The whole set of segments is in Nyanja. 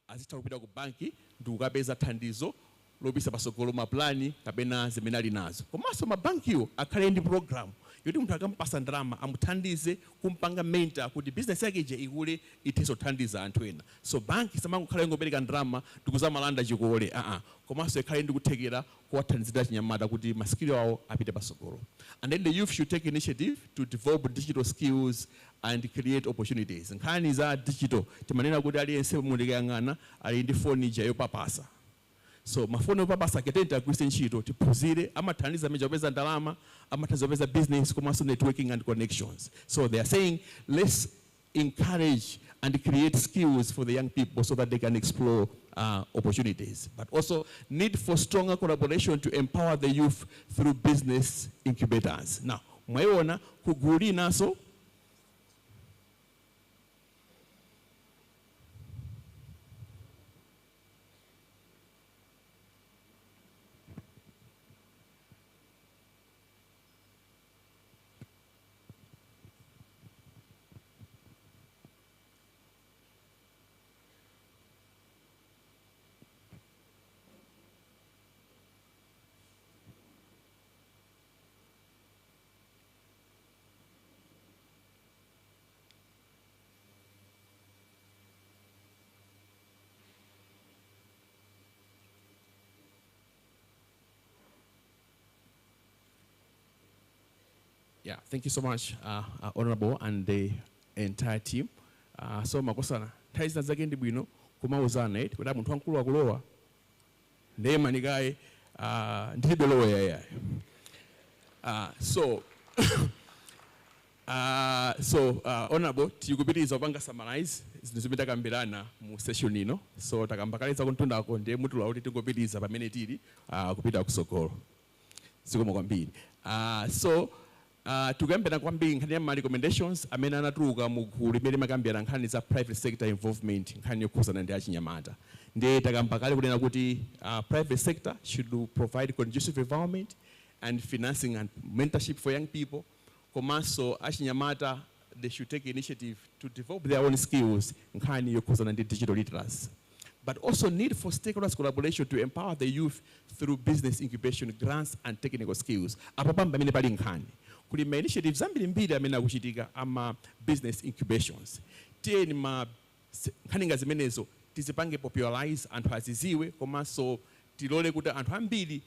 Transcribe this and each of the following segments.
azitha kupita ku banki ndi kukapeza thandizo lobisa pasogolo maplani kapena zimene ali nazo. Komanso mabankiwo akhale ndi program yoti munthu akampasa ndalama amuthandize kumpanga mentor kuti business yake ije ikule ithenso kuthandiza anthu ena. So banki samangokhala ingopereka ndalama ndikuzamalanda chikole, komanso ikhale ndi kuthekera kuwathandizira achinyamata kuti maskills awo apite pasogolo. And then the youth should take initiative to develop digital skills and create opportunities. Nkhani za digital timanena kuti aliyense mundikayang'ana ali ndi phone ija yopapasa. So mafoni opapasa akatenta agwiritse ntchito tiphunzire amathandiza meja kupeza ndalama, amathandiza kupeza business komanso networking and connections. So they are saying let's encourage and create skills for the young people so that they can explore opportunities. But also need for stronger collaboration to empower the youth through business incubators. Now, mwaiona kuguli naso yeah, thank you so much, Honorable and the entire team. So makosana, taiza zake ndi bwino kumauzana eti kuti munthu wankulu akulowa ndiye manigaye ndilibe lowa yaya. Honorable tikupitiriza kupanga summarize zinthu zimene takambirana mu session ino. So takambakaliza kuntundako ndiye mutula kuti tingopitiriza pamene tili kupita kusogolo. Zikomo kwambiri. Tukambira kwambiri nkhani ya ma recommendations amene anatuluka mu gulu limene makambira nkhani za private sector involvement nkhani yokhuzana ndi achinyamata. Ndiye takambakale kunena kuti private sector should provide conducive environment and financing and mentorship for young people. Komanso achinyamata they should take initiative to develop their own skills nkhani yokhuzana ndi digital literacy. But also need for stakeholders collaboration to empower the youth through business incubation grants and technical skills. Apapa pamene pali nkhani kuli ma initiatives ambiri mbiri amene akuchitika ama business incubations. Tieni ma nkhani zimenezo tizipange popularize anthu aziziwe komanso tilole kuti anthu ambiri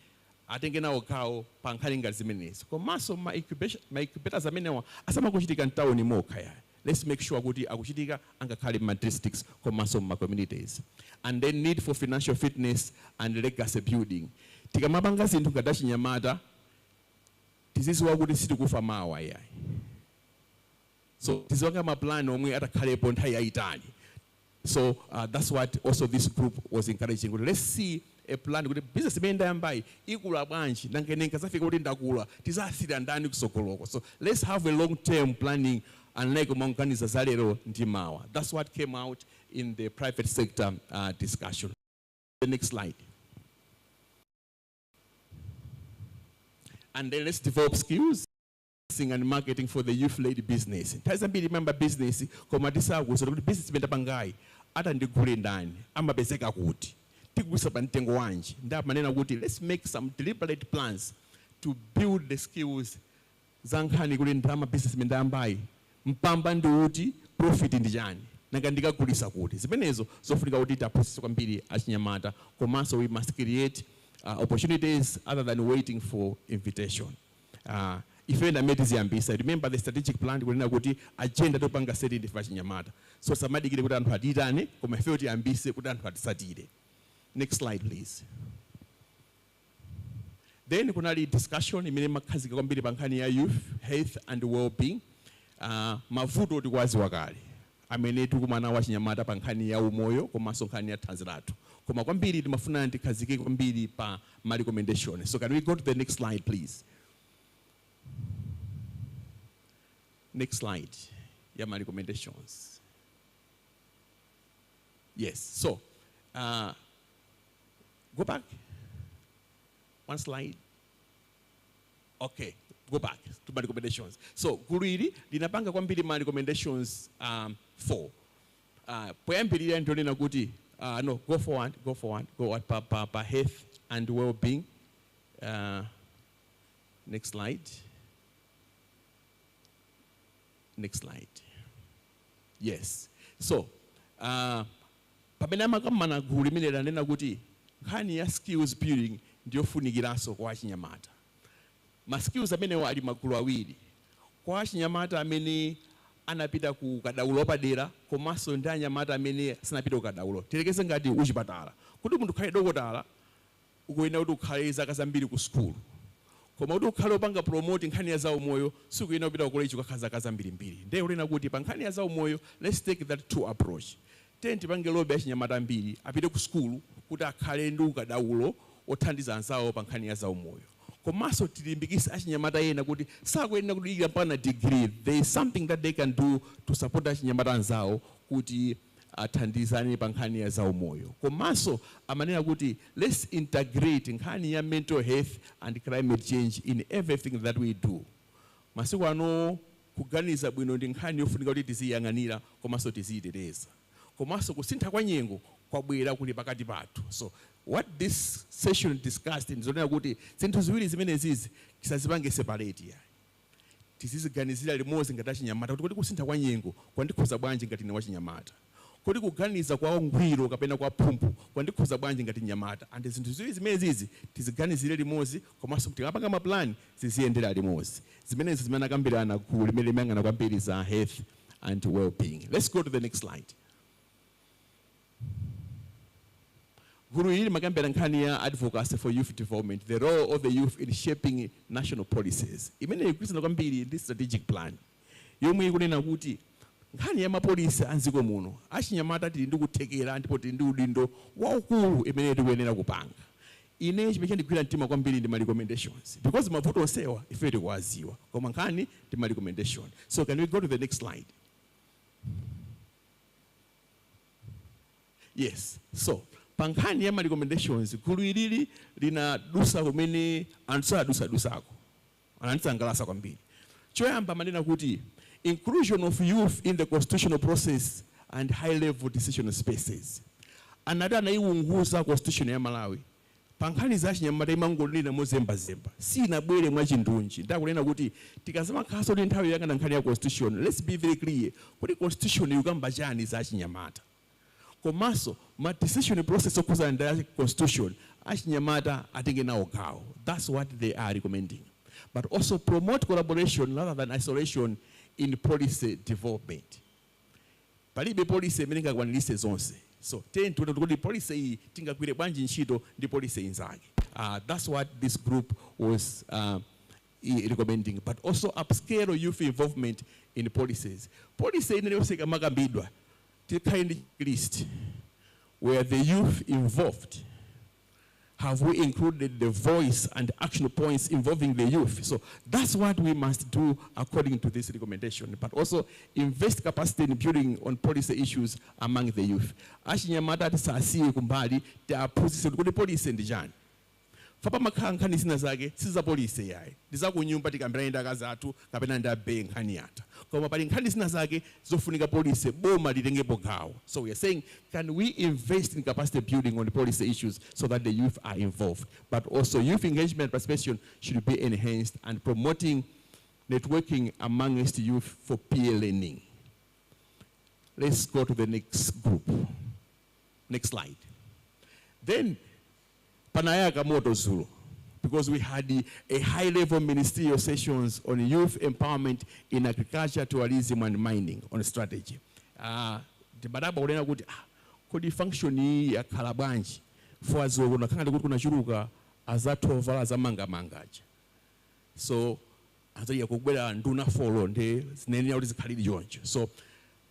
atenge nawo gawo pa nkhani zimenezo. Komanso ma incubators amenewa asamakuchitika mtawuni mokha ya. Let's make sure kuti akuchitika angakhale ma districts komanso ma communities. And then need for financial fitness and legacy building. Tikamapanga zinthu ngati achinyamata tiziziwa kuti sitikufa mawa ya. So tiziwanga maplani omwe atakhalepo nthawi yayitali. So that's what also this group was encouraging. Let's see a plan kuti business imene ndayambayi ikula bwanji nangenenga zafika kuti ndakula tizasira ndani kusogoloko. So let's have a long term planning unlike maunganiza zalero ndi mawa. That's what came out in the private sector discussion. The next slide. And then let's develop skills and marketing for the youth-led business. Tazambi remember business, koma tisaku so kuti business imene pangai ata ndigule ndani amapezeka kuti tikuisa pa mtengo wanji ndamanena kuti let's make some deliberate plans to build the skills za nkhani kuti ndalama business imene ndayambayi mpamba ndi kuti profit ndi chani nanga ndikagulisa kuti zimenezo zofunika kuti taphunzitse kwambiri achinyamata komanso we must create opportunities other than waiting for invitation. If you remember the strategic plan kunena kuti agenda topanga seti ndi achinyamata. So samadikire kuti anthu atitane koma ife kuti ambise kuti anthu atisatire. Next slide please. Then kunali discussion imene makhazika kwambiri pa nkhani ya youth health and well-being. Mavuto tikwaziwa kale amene tikumana wa chinyamata pa nkhani ya umoyo komanso nkhani ya thanzi lathu. Koma kwambiri timafuna tikhazike kwambiri pa ma recommendation. So can we go to the next slide please? Next slide. Yeah, my recommendations. Yes. So go back. One slide. Okay. Go back to my recommendations. So guriri linapanga kwambiri my recommendations 4. Poyambirira ndionena kuti No, go for one. Go at per health and well-being. Next slide. Next slide. Yes. So, pamene amakamana gulu limene lanena kuti nkhani ya skills building ndiyofunikiraso kwa achinyamata. Ma skills amene ali magulu awiri. Kwa achinyamata amene anapita ku kadaulo padera komanso ndi anyamata amene sanapita ku kadaulo. Tilekeze ngati uchipatala. Kuti munthu ukhale dokotala ukuyenera kuti ukhale zaka zambiri ku school. Koma kuti ukhale upanga promote nkhani ya zaumoyo sikuyenera kupita ku college ukakhala zaka zambirimbiri. Ndiye ulena kuti pa nkhani ya zaumoyo let's take that two approach. Tipange lobby achinyamata ambiri apite ku school kuti akhale ndi ukadaulo othandiza anzawo pa nkhani ya zaumoyo. Komanso tilimbikise achinyamata ena kuti sakuyenera kudikira mpaka degree. There is something that they can do to support achinyamata anzawo kuti athandizane pa nkhani ya zaumoyo. Komanso amanena kuti let's integrate nkhani ya mental health and climate change in everything that we do. Masiku ano kuganiza bwino ndi nkhani yofunika kuti tiziyang'anira komanso tiziyiteteza. Komanso kusintha kwa nyengo kwabwera kuli pakati pathu. So what this session discussed ndizonena kuti zinthu ziwiri zimenezi tisazipange separate ya. Tiziziganizira limodzi ngati achinyamata kuti kusintha kwa nyengo kwandikhoza bwanji ngati ni wachinyamata. Kuti kuganiza kwa ngwiro kapena kwa phumpu kwandikhoza bwanji ngati nyamata. And zinthu ziwiri zimenezi tiziganizire limodzi komanso tikapanga ma plan ziziyendera limodzi. Zimenezi zimene akambirana ku limene limangana kwambiri za health and well-being. Let's go to the next slide. Guru hili makambira nkhani ya advocacy for youth development, the role of the youth in shaping national policies. Imene ikwisana kwambiri this strategic plan. Yomwe ikunena kuti nkhani ya mapolisi anziko muno achinyamata tili ndi kuthekera ndipo tili ndi udindo waukulu imene tikuyenera kupanga. Ine chimene chandigwira mtima kwambiri ndi ma recommendations because mavuto onsewa ife tikuwaziwa koma nkhani ndi ma recommendation. So can we go to the next slide? Yes. So pankhani ya ma recommendations gulu ilili linadusa kumene anthu anandisangalasa kwambiri. Choyamba manena kuti inclusion of youth in the constitutional process and high-level decision spaces. Anati anaiunguza constitution ya Malawi. Pankhani za achinyamata imangolina mozembazemba. Sinabwere mwachindunji. Ndakunena kuti tikazama khaso ndi nthawi yanga nkhani ya constitution. Let's be very clear. Kuti constitution ikamba chani za achinyamata. Komanso ma decision process okhuza ndi constitution achinyamata atenge nawo gawo. That's what they are recommending. But also promote collaboration rather than isolation in policy development. Palibe policy imene ingakwanilise zonse. So tuone kuti policy iyi tingagwire bwanji ntchito ndi policy inzake. That's what this group was recommending. But also upscale youth involvement in policies. Policy ine yonse kamakambidwa tikhale ndi list where the youth involved. Have we included the voice and action points involving the youth? So that's what we must do according to this recommendation. But also invest capacity in building on policy issues among the youth. Achinyamata tisasiye kumbali tiaphunzitse kuti policy ndi chani. Fapa makhala nkhani zina zake siza policy yayi. Ndizakunyumba tikambirana ndi akazi athu kapena ndi abe nkhani yathu. Koma pali nkhani zina zake zofunika policy boma litengepo gawo. So we are saying, can we invest in capacity building on the policy issues so that the youth are involved? But also youth engagement participation should be enhanced and promoting networking amongst youth for peer learning. Let's go to the next group. Next slide. Then Panayaka Moto Zulu, because we had a high-level ministerial sessions on youth empowerment in agriculture, tourism, and mining on strategy. The Badaba Urena could function ya Kalabanji for as well kuna kuna churuka azatovala za manga mangaja. So as ya kukwela nduna follow nde zineni ya uzikhalidi jonjo. So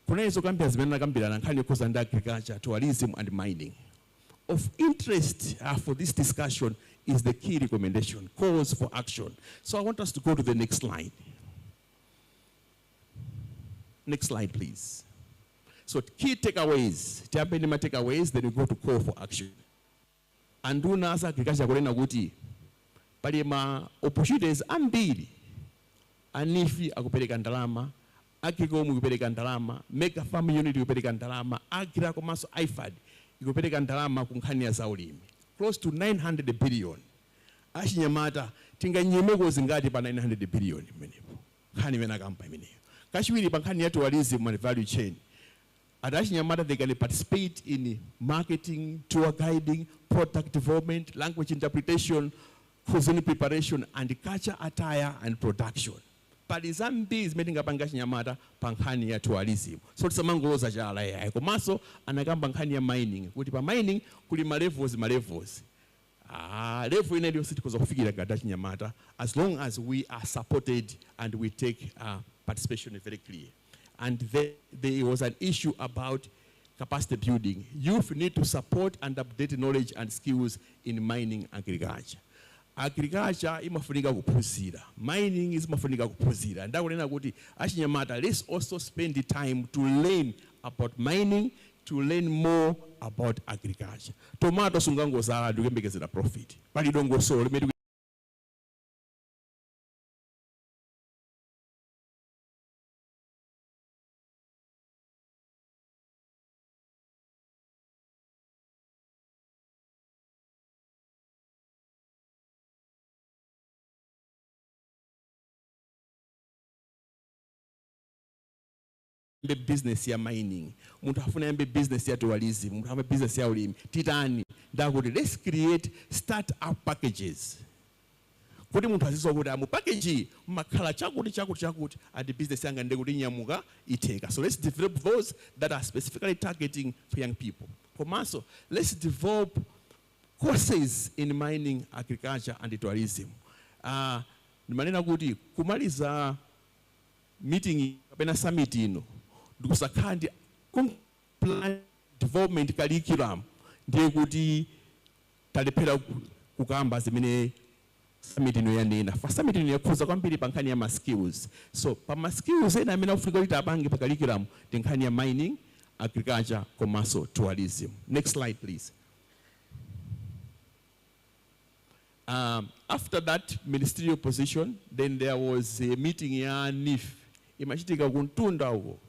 kuna hizo kampia zimena kampila na nkani kosa nda agriculture, tourism, and mining. Of interest for this discussion is the key recommendation, calls for action. So I want us to go to the next slide. Next slide, please. So key takeaways, takeaways, then we go to call for action. Anduna asa agriculture kulena kuti pali ma opportunities ambiri. Anifi akupeleka ndalama, Akikomu kupeleka ndalama, Mega Farm Unit kupeleka ndalama, Agra komanso IFAD. ikupereka ndalama ku nkhani ya zaulimi close to 900 billion. Achinyamata tinganyemeko zingati pa 900 billion imenepo nkhani imene akampa imeneyo. Kachiwiri pa nkhani ya tourism and value chain. Achinyamata they can participate in marketing, tour guiding, product development, language interpretation, cuisine preparation, and culture attire and production. Pali zambiri zimene tingapanga achinyamata pa nkhani ya tourism. So tisamangoloza chala yayi. Komanso anakamba nkhani ya mining. Kuti pa mining kuli ma levels. Level ina iliyonse tikoza kufikira ngati achinyamata as long as we are supported and we take participation very clear. And there was an issue about capacity building. Youth need to support and update knowledge and skills in mining agriculture. Agriculture imafunika kuphunzira. Mining is mafunika kuphunzira. Ndakunena kuti achinyamata, let's also spend the time to learn about mining, to learn more about agriculture. Tomato sungango zala ndikembekezera profit. Pali dongo so limedi business ya mining, muntu afuna yambe business ya tourism, muntu afuna business ya ulimi, titani ndakuti let's create start-up packages. Kuti muntu aziso kuti amu package makhala chakuti at the business yanga ndekuti nyamuka iteka. So let's develop those that are specifically targeting for young people. Komanso, let's develop courses in mining, agriculture and tourism. Nimanena kuti kumaliza meeting kapena summit ino ndikusakandi plan development curriculum ndiye kuti talephera kukamba zimene summit ino yanena. For summit ino yakhuza kwambiri pa nkhani ya ma skills. So pa ma skills ena amene afunika kuti apange pa curriculum ndi nkhani ya mining, agriculture, komanso tourism. Next slide please. After that ministerial position, then there was a meeting ya NIF. Imachitika kuntunda uko.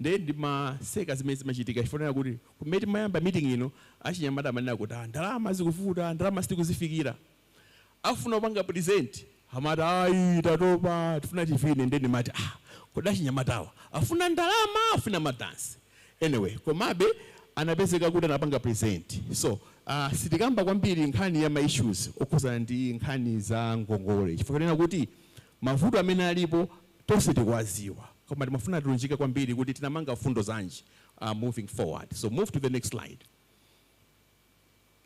Then ma seka zimene zimachitika ifonera kuti kumeti mayamba meeting ino achinyamata manena kuti ndalama zikufuta, ndalama sitikuzifikira. Afuna upanga present, hamata ayi tatopa tifuna tifine ndeni mati kodi achinyamatawa afuna ndalama afuna madansi. Anyway, komabe anapezeka kuti anapanga present. So sitikamba kwambiri nkhani ya ma issues okhuzana ndi nkhani za ngongole. Chifukwa kuti mavuto amene alipo tonse tikuwaziwa. Koma timafuna tulunjika kwambiri kuti tinamanga fundo zanji moving forward. So move to the next slide.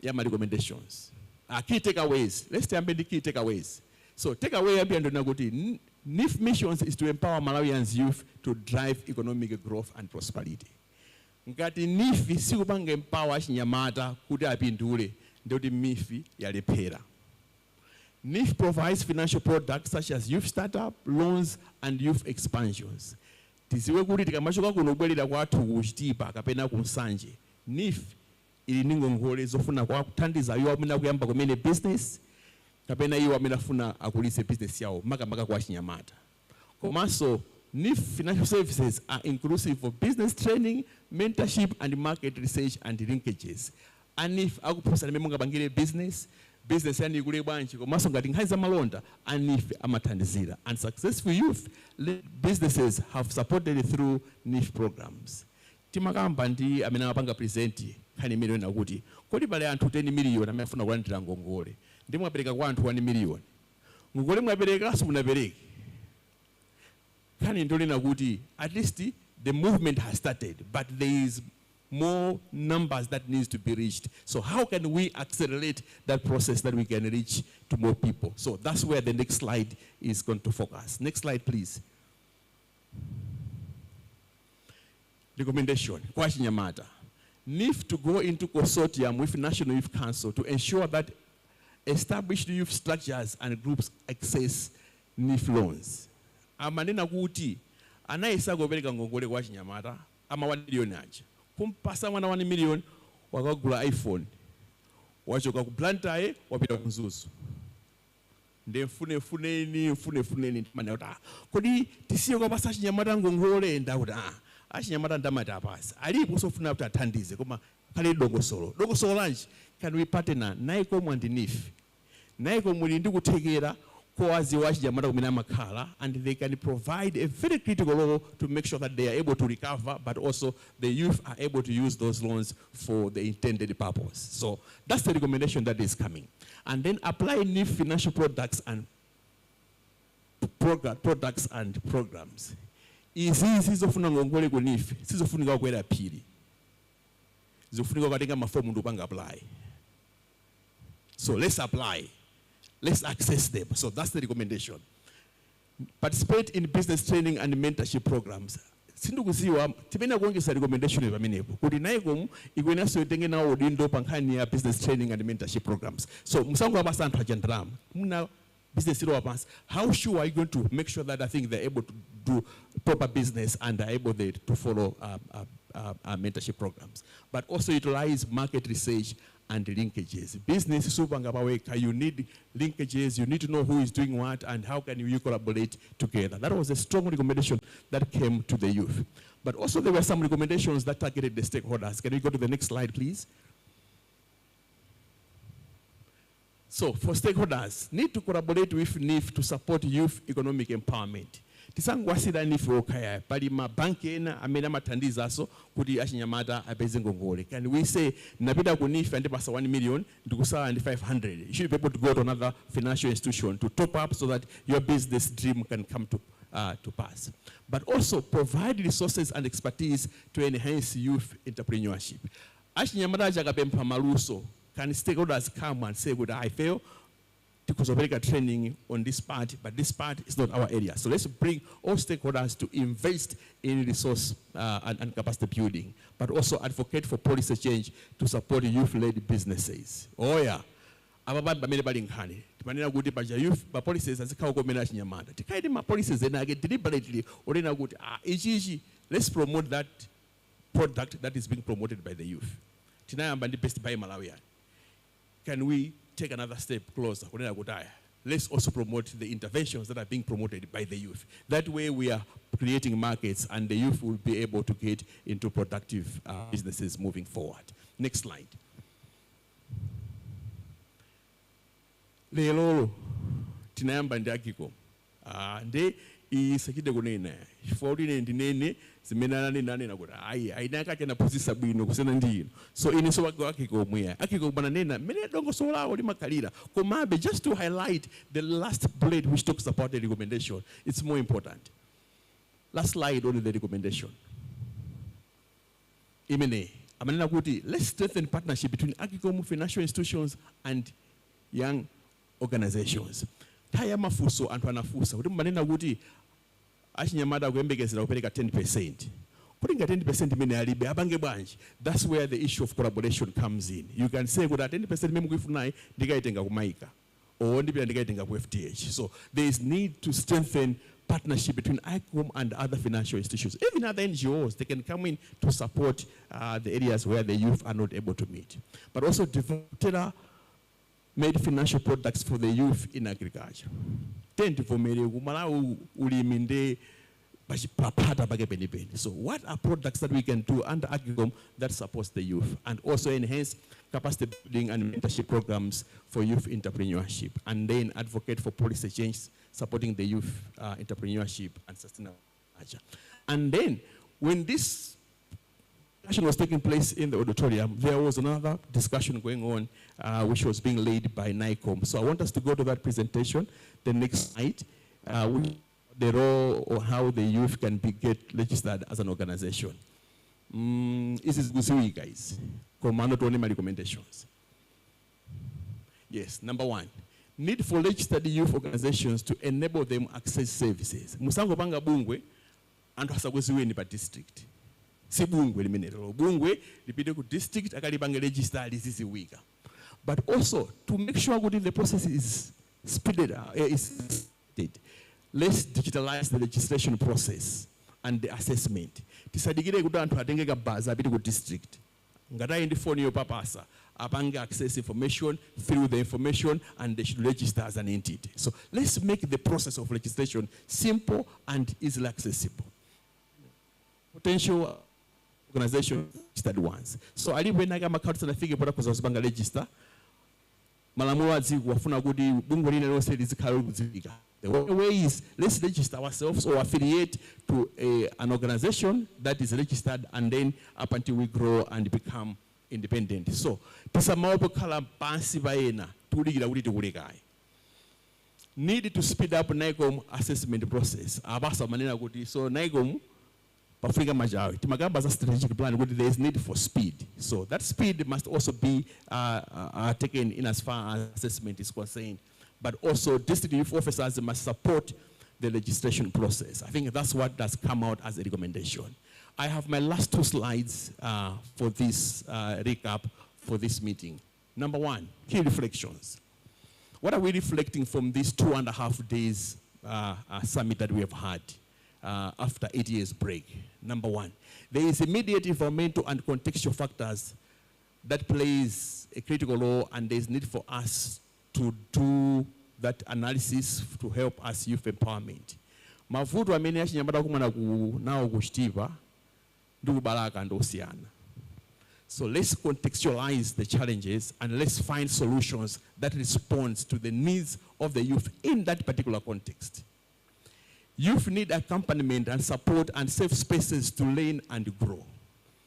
My recommendations. Key takeaways. Let's tell the key takeaways. So takeaway kuti NIF missions is to empower Malawians youth to drive economic growth and prosperity. Ngati NIF sikupanga empower achinyamata kuti apindule ndoti MIF yalephera. NIF provides financial products such as youth startup, loans, and youth expansions. Tiziwe kuti tikamachoka kuno kubwerera kwathu kuchitipa kapena kunsanje. NIF ili ningongole zofuna kwa kuthandiza iwo amene akuyamba kumene business kapena iwo amene afuna akulise business yawo makamaka kwa achinyamata. Komanso NIF financial services are inclusive of business training, mentorship, and market research and linkages. ANIF akuphunzitsa mmene mungapangire business yani ikule bwanji komanso ngati nkhani za malonda ANIF amathandizira. And successful youth businesses have supported through NIF programs. Timakamba ndi amene amapanga present nkhani imene ina kuti kodi pale anthu 10 million amene afuna kulandira ngongole ndi mwapereka kwa anthu 1 million. Ngongole mwapereka simunapereke. Nkhani ndolina kuti at least the movement has started, but there is more numbers that needs to be reached. So how can we accelerate that process that we can reach to more people? So that's where the next slide is going to focus. Next slide, please. Recommendation, kwa achinyamata. NIF to go into consortium with National Youth Council to ensure that established youth structures and groups access NIF loans. Amanena kuti anayesa kupereka ngongole kwa achinyamata ama 1 million aja. Kumpasa mwana 1 million wakagula iPhone. Wachoka ku Blantyre wapita ku Nzuzu. Nde mfuneni manota. Kodi tisiye kwa pasa achinyamata ngongole ndakuti achinyamata ndamati apasa. Alipo sofuna kuti athandize koma pali dongosolo lanji can we partner NICOM and NIF. NICOM will ndi kuthekera kowazi wachinyamata kumene amakhala, and they can provide a very critical role to make sure that they are able to recover, but also the youth are able to use those loans for the intended purpose. So that's the recommendation that is coming. And then apply NIF financial products and programs. Izi sizofuna ngongole ku NIF, sizofunika kwera phiri. Zizofunika katenga mafomu ndopanga apply. So let's apply. Let's access them. So that's the recommendation. Participate in business training and mentorship programs. Sindukuziwa tipenda kuongeza recommendation pamenepo. Kuti NICOM ikwenaso itenge nawo udindo pankhani ya business training and mentorship programs. So musango abasa anthu ajandrama. Muna business ilo apasa. How sure are you going to make sure that I think they're able to do proper business and are able to follow mentorship programs? But also utilize market research and linkages. Business supangapaweka, you need linkages, you need to know who is doing what and how can you collaborate together. That was a strong recommendation that came to the youth. But also there were some recommendations that targeted the stakeholders. Can we go to the next slide, please? So for stakeholders, need to collaborate with NIF to support youth economic empowerment. Tisangwasira NIF okaya pali mabanki ena amene amathandizaso kuti achinyamata apeze ngongole. Can we say napita ku NIF and pasa 1 million ndikusala ndi 500? You should be able to go to another financial institution to top up so that your business dream can come to pass. But also provide resources and expertise to enhance youth entrepreneurship. Achinyamata akapempha maluso, can stakeholders come and say, "Good, I fail because of training on this part, but this part is not our area." So let's bring all stakeholders to invest in resource and capacity building, but also advocate for policy change to support youth-led businesses. Oh yeah, ababa bamene bali nkhani. Timanena kuti paja youth ba policies azikhawo komena achinyamata. Tikaidi ma policies ena ake deliberately orena kuti ichi let's promote that product that is being promoted by the youth. Tinayamba ndi Best Buy Malawi. Can we take another step closer? Let's also promote the interventions that are being promoted by the youth. That way we are creating markets and the youth will be able to get into productive businesses moving forward. Next slide. Lelo tinayamba ndi agiko. Nde isakide kunena. Chifukwa ndinene zimenana nane nakuti ainaka chena posisa bwino kusena ndino. So iniso wako akiko mweya. Akiko bananena mene dongosolo lawo limakhalira. Komabe just to highlight the last bullet which talks about the recommendation. It's more important. Last slide on the recommendation. Imene amanena kuti let's strengthen partnership between Agicom financial institutions and young organizations. Taya mafuso anthu anafusa kuti manena kuti achinyamata kuyembekezera kupereka 10%. Kulinga 10% imene alibe abange bwanji. That's where the issue of collaboration comes in. You can say kuti 10% mimi kuifunayi ndikaitenga kumaika or ndipita ndikaitenga ku FTH. So there is need to strengthen partnership between ICOM and other financial institutions. Even other NGOs, they can come in to support the areas where the youth are not able to meet. But also develop tailor-made financial products for the youth in agriculture. So what are products that we can do under Agicom that supports the youth and also enhance capacity building and mentorship programs for youth entrepreneurship, and then advocate for policy change supporting the youth entrepreneurship and sustainable agriculture. And then when this discussion was taking place in the auditorium, there was another discussion going on which was being led by NICOM. So I want us to go to that presentation, the next slide, the role or how the youth can get registered as an organization. This is good, guys. Not only my recommendations. Yes, number one, need for registered youth organizations to enable them access services. Musango banga bungwe, and hasagosiwe ni pa district. Si bungwe limenelo. Bungwe lipide ku district akali banga register this week. But also to make sure that the process is speeded, let's digitalize the registration process and the assessment. Tisadigire kuda antu atengeka baza apite ku district. Ngata indi phone yo papasa. Apanga access information, fill the information, and they should register as an entity. So let's make the process of registration simple and easily accessible. Potential organization registered ones. So alipoenaka makhautsa nafike pota kuza usipanga register. Malamulo adziko wafuna kuti bungwe lina lonse lizikhale kudziwika. The way is, let's register ourselves or affiliate to an organization that is registered, and then up until we grow and become independent. So tisamaopo khala pansi paena tulikira kuti tikulekayi. Need to speed up NICOM assessment process. Abasa manena kuti so NICOM Africa majority. Timagamba as a strategic plan, there is need for speed. So that speed must also be taken in as far as assessment is concerned. But also district youth officers must support the registration process. I think that's what does come out as a recommendation. I have my last 2 slides for this recap for this meeting. Number 1, key reflections. What are we reflecting from these 2.5 days summit that we have had? After 8 years break. Number 1, there is immediate environmental and contextual factors that plays a critical role, and there is need for us to do that analysis to help us youth empowerment. Mavuto amene achinyamata kumana nawo kuchitipa ndi kubalaka ndosiyana. So let's contextualize the challenges and let's find solutions that respond to the needs of the youth in that particular context. Youth need accompaniment and support and safe spaces to learn and grow.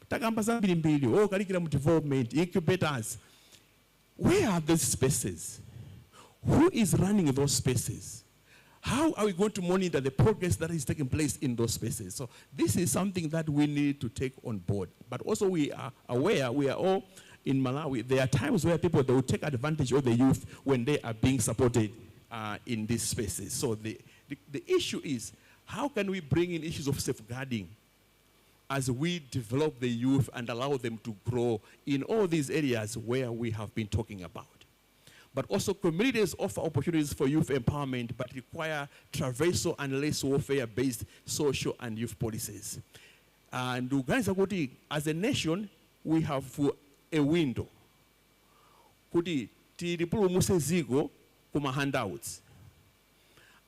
Takamba zambiri mbili, curriculum development, incubators. Where are those spaces? Who is running those spaces? How are we going to monitor the progress that is taking place in those spaces? So this is something that we need to take on board. But also we are aware, we are all in Malawi, there are times where people, they will take advantage of the youth when they are being supported in these spaces. So the issue is, how can we bring in issues of safeguarding as we develop the youth and allow them to grow in all these areas where we have been talking about? But also communities offer opportunities for youth empowerment, but require traversal and less warfare-based social and youth policies. And as a nation, we have a window. Kuti tilipulumuse ziko kuma handouts.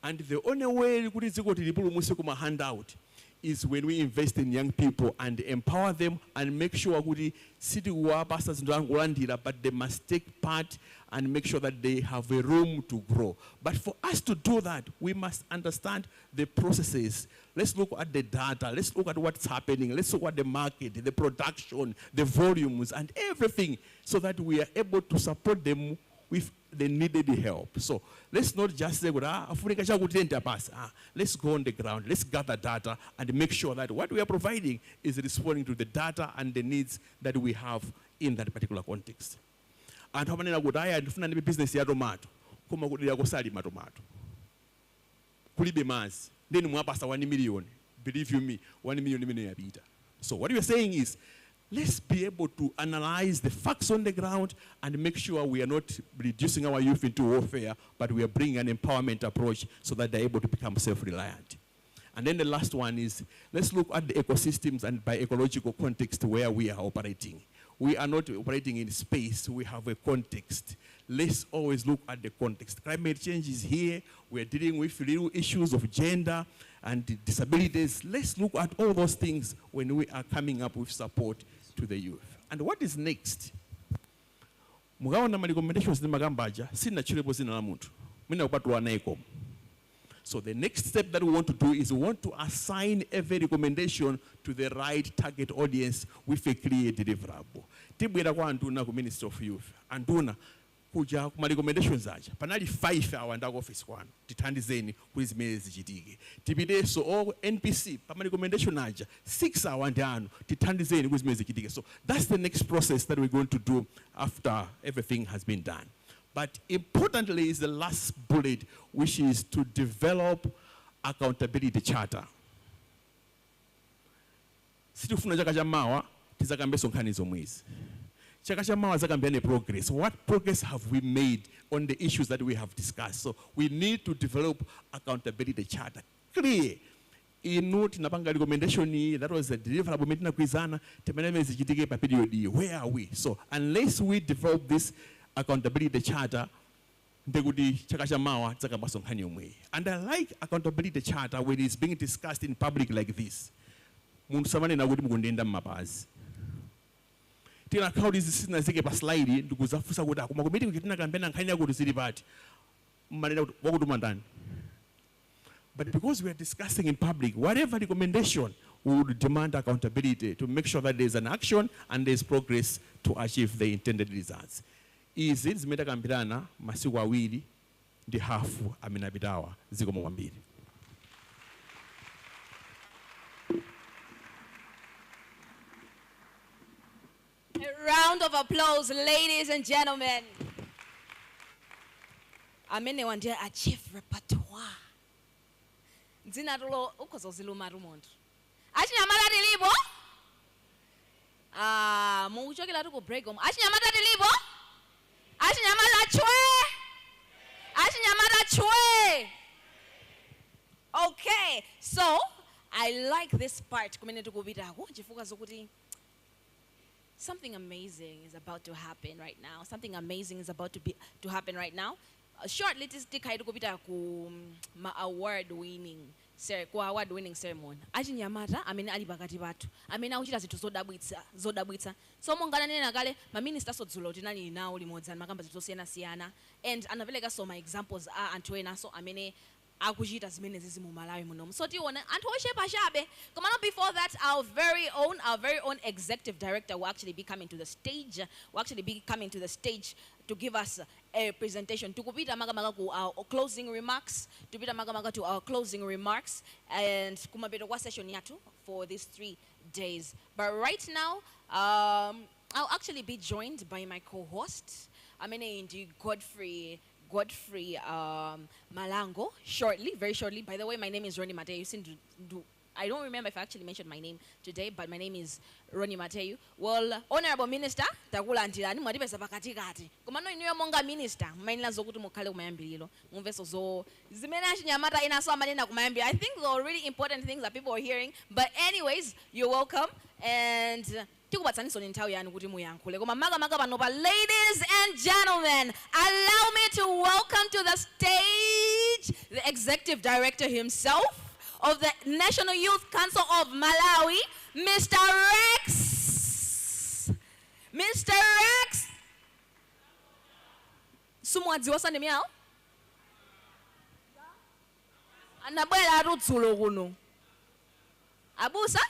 And the only way kuti ziko tilipulumuse kuma handout is when we invest in young people and empower them and make sure kuti city pastors but they must take part and make sure that they have a room to grow. But for us to do that, we must understand the processes. Let's look at the data. Let's look at what's happening. Let's look at the market, the production, the volumes, and everything, so that we are able to support them with the needed help. So let's not just say, let's go on the ground, let's gather data and make sure that what we are providing is responding to the data and the needs that we have in that particular context. And how many are business ya tomato? Kuma kudira kosali matomato. Kulibe mas. Then mwapasa 1 million. Believe you me, 1 million yabita. So what we are saying is, let's be able to analyze the facts on the ground and make sure we are not reducing our youth into warfare, but we are bringing an empowerment approach so that they're able to become self-reliant. And then the last one is, let's look at the ecosystems and by ecological context where we are operating. We are not operating in space, we have a context. Let's always look at the context. Climate change is here, we're dealing with real issues of gender and disabilities. Let's look at all those things when we are coming up with support to the youth. And what is next? Mugaona ma recommendations ni magambaja, sina chilebo zina la muntu. Mina upatu wa NICOM. So the next step that we want to do is we want to assign every recommendation to the right target audience with a clear deliverable. Tibwera kwa anduna ku Ministry of Youth. Anduna kuja kuma recommendations aja. Panali 5 awa ndaku office kwanu. Tithandizeni kuti zimene zichitike. Tipite so all NPC pama recommendation aja 6 awa ndanu tithandizeni kuti zimene zichitike. So that's the next process that we're going to do after everything has been done. But importantly is the last bullet, which is to develop accountability charter. Situfuna chaka cha mawa tizakambe sonkhanizo mwezi. Chaka cha mawa zakambe progress. What progress have we made on the issues that we have discussed? So we need to develop accountability charter. Clear. Inu tinapanga recommendation that was a deliverable meeting na kuizana temeneme zichitike pa period. Where are we? So unless we develop this accountability charter, and I like accountability charter when it's being discussed in public like this. tina crowd zisina zike pa slide ndikuzafusa kuti akuma committee kuchitina kampeni nkhani yakuti zili pati mmanena kuti wakutuma ndani. But because we are discussing in public, whatever recommendation, we would demand accountability to make sure that there is an action and there is progress to achieve the intended results. Izi zimeta kambirana masiku awiri ndi hafu aminapitawa ziko mwambiri. A round of applause, ladies and gentlemen. Amene wandia achieve repertoire. Nzina tulo ukozoziluma rumondu. Achinyamata tilipo? Mukuchokera tuko break home. Achinyamata tilipo? Achinyamata chwe? Achinyamata chwe? Okay, so I like this part. Kumene tukupita chifuka zokuti something amazing is about to happen right now. Something amazing is about to happen right now. Shortly, this tikaitu kupita ku award-winning ceremony. Achinyamata amene ali pakati pathu. Amene akuchita zinthu zodabwitsa. So mongana nena kale ma minister sodzulo tinali nawo limodzi makamba zinthu zosiyana. And anaveleka so my examples are anthu ena so amene akuchita zimene zizi mu Malawi munomu. So tione anthu oshepa shabe. Come on, before that, our very own executive director will actually be coming to the stage. To give us a presentation. Tukupita maga ku our closing remarks. Tupita maga to our closing remarks and kumapita kwa session yatu for these 3 days. But right now, I'll actually be joined by my co-host. Indi Godfrey Malango, very shortly. By the way, my name is Ronnie Mateyu. I don't remember if I actually mentioned my name today, but my name is Ronnie Mateyu. Well, Honorable Minister, takula antilani mwatipesa pakati kati. Kumano iniyo monga minister, mainla zokutu mukale kumayambililo. Mumveso zo zimene achinyamata ina so manena kumayambililo. I think there are really important things that people are hearing. But anyways, you're welcome. And ladies and gentlemen, allow me to welcome to the stage the executive director himself of the National Youth Council of Malawi, Mr. Rex. Mr. Rex. Sumwadziwa sande miao? Anabwela arutsulo kuno. Abusa?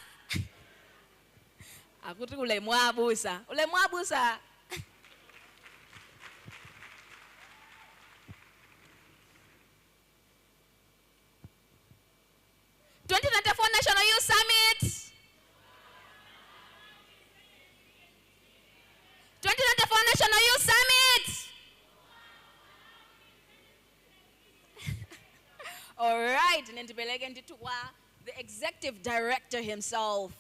Akuti ulemwa abusa. Ulemwa abusa. 2024 National Youth Summit. 2024 National Youth Summit. All right, the executive director himself.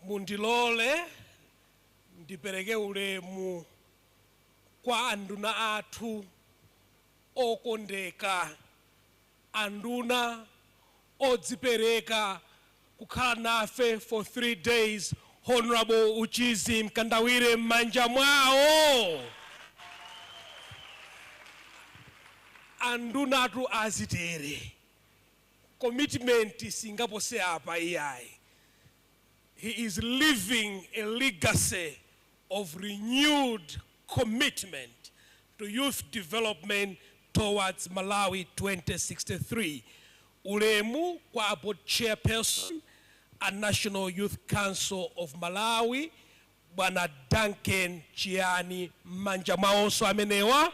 Mundilole ndipereke ulemu kwa anduna athu okondeka, anduna odzipereka kukhala nafe for 3 days. Honorable Uchizi Mkandawire m'manja mwawo. Anduna athu azitere commitment singapose apa iyayi. He is living a legacy of renewed commitment to youth development towards Malawi 2063. Ulemu kwa board chairperson a National Youth Council of Malawi, Bwana Duncan Chiani Manjamao so amenewa.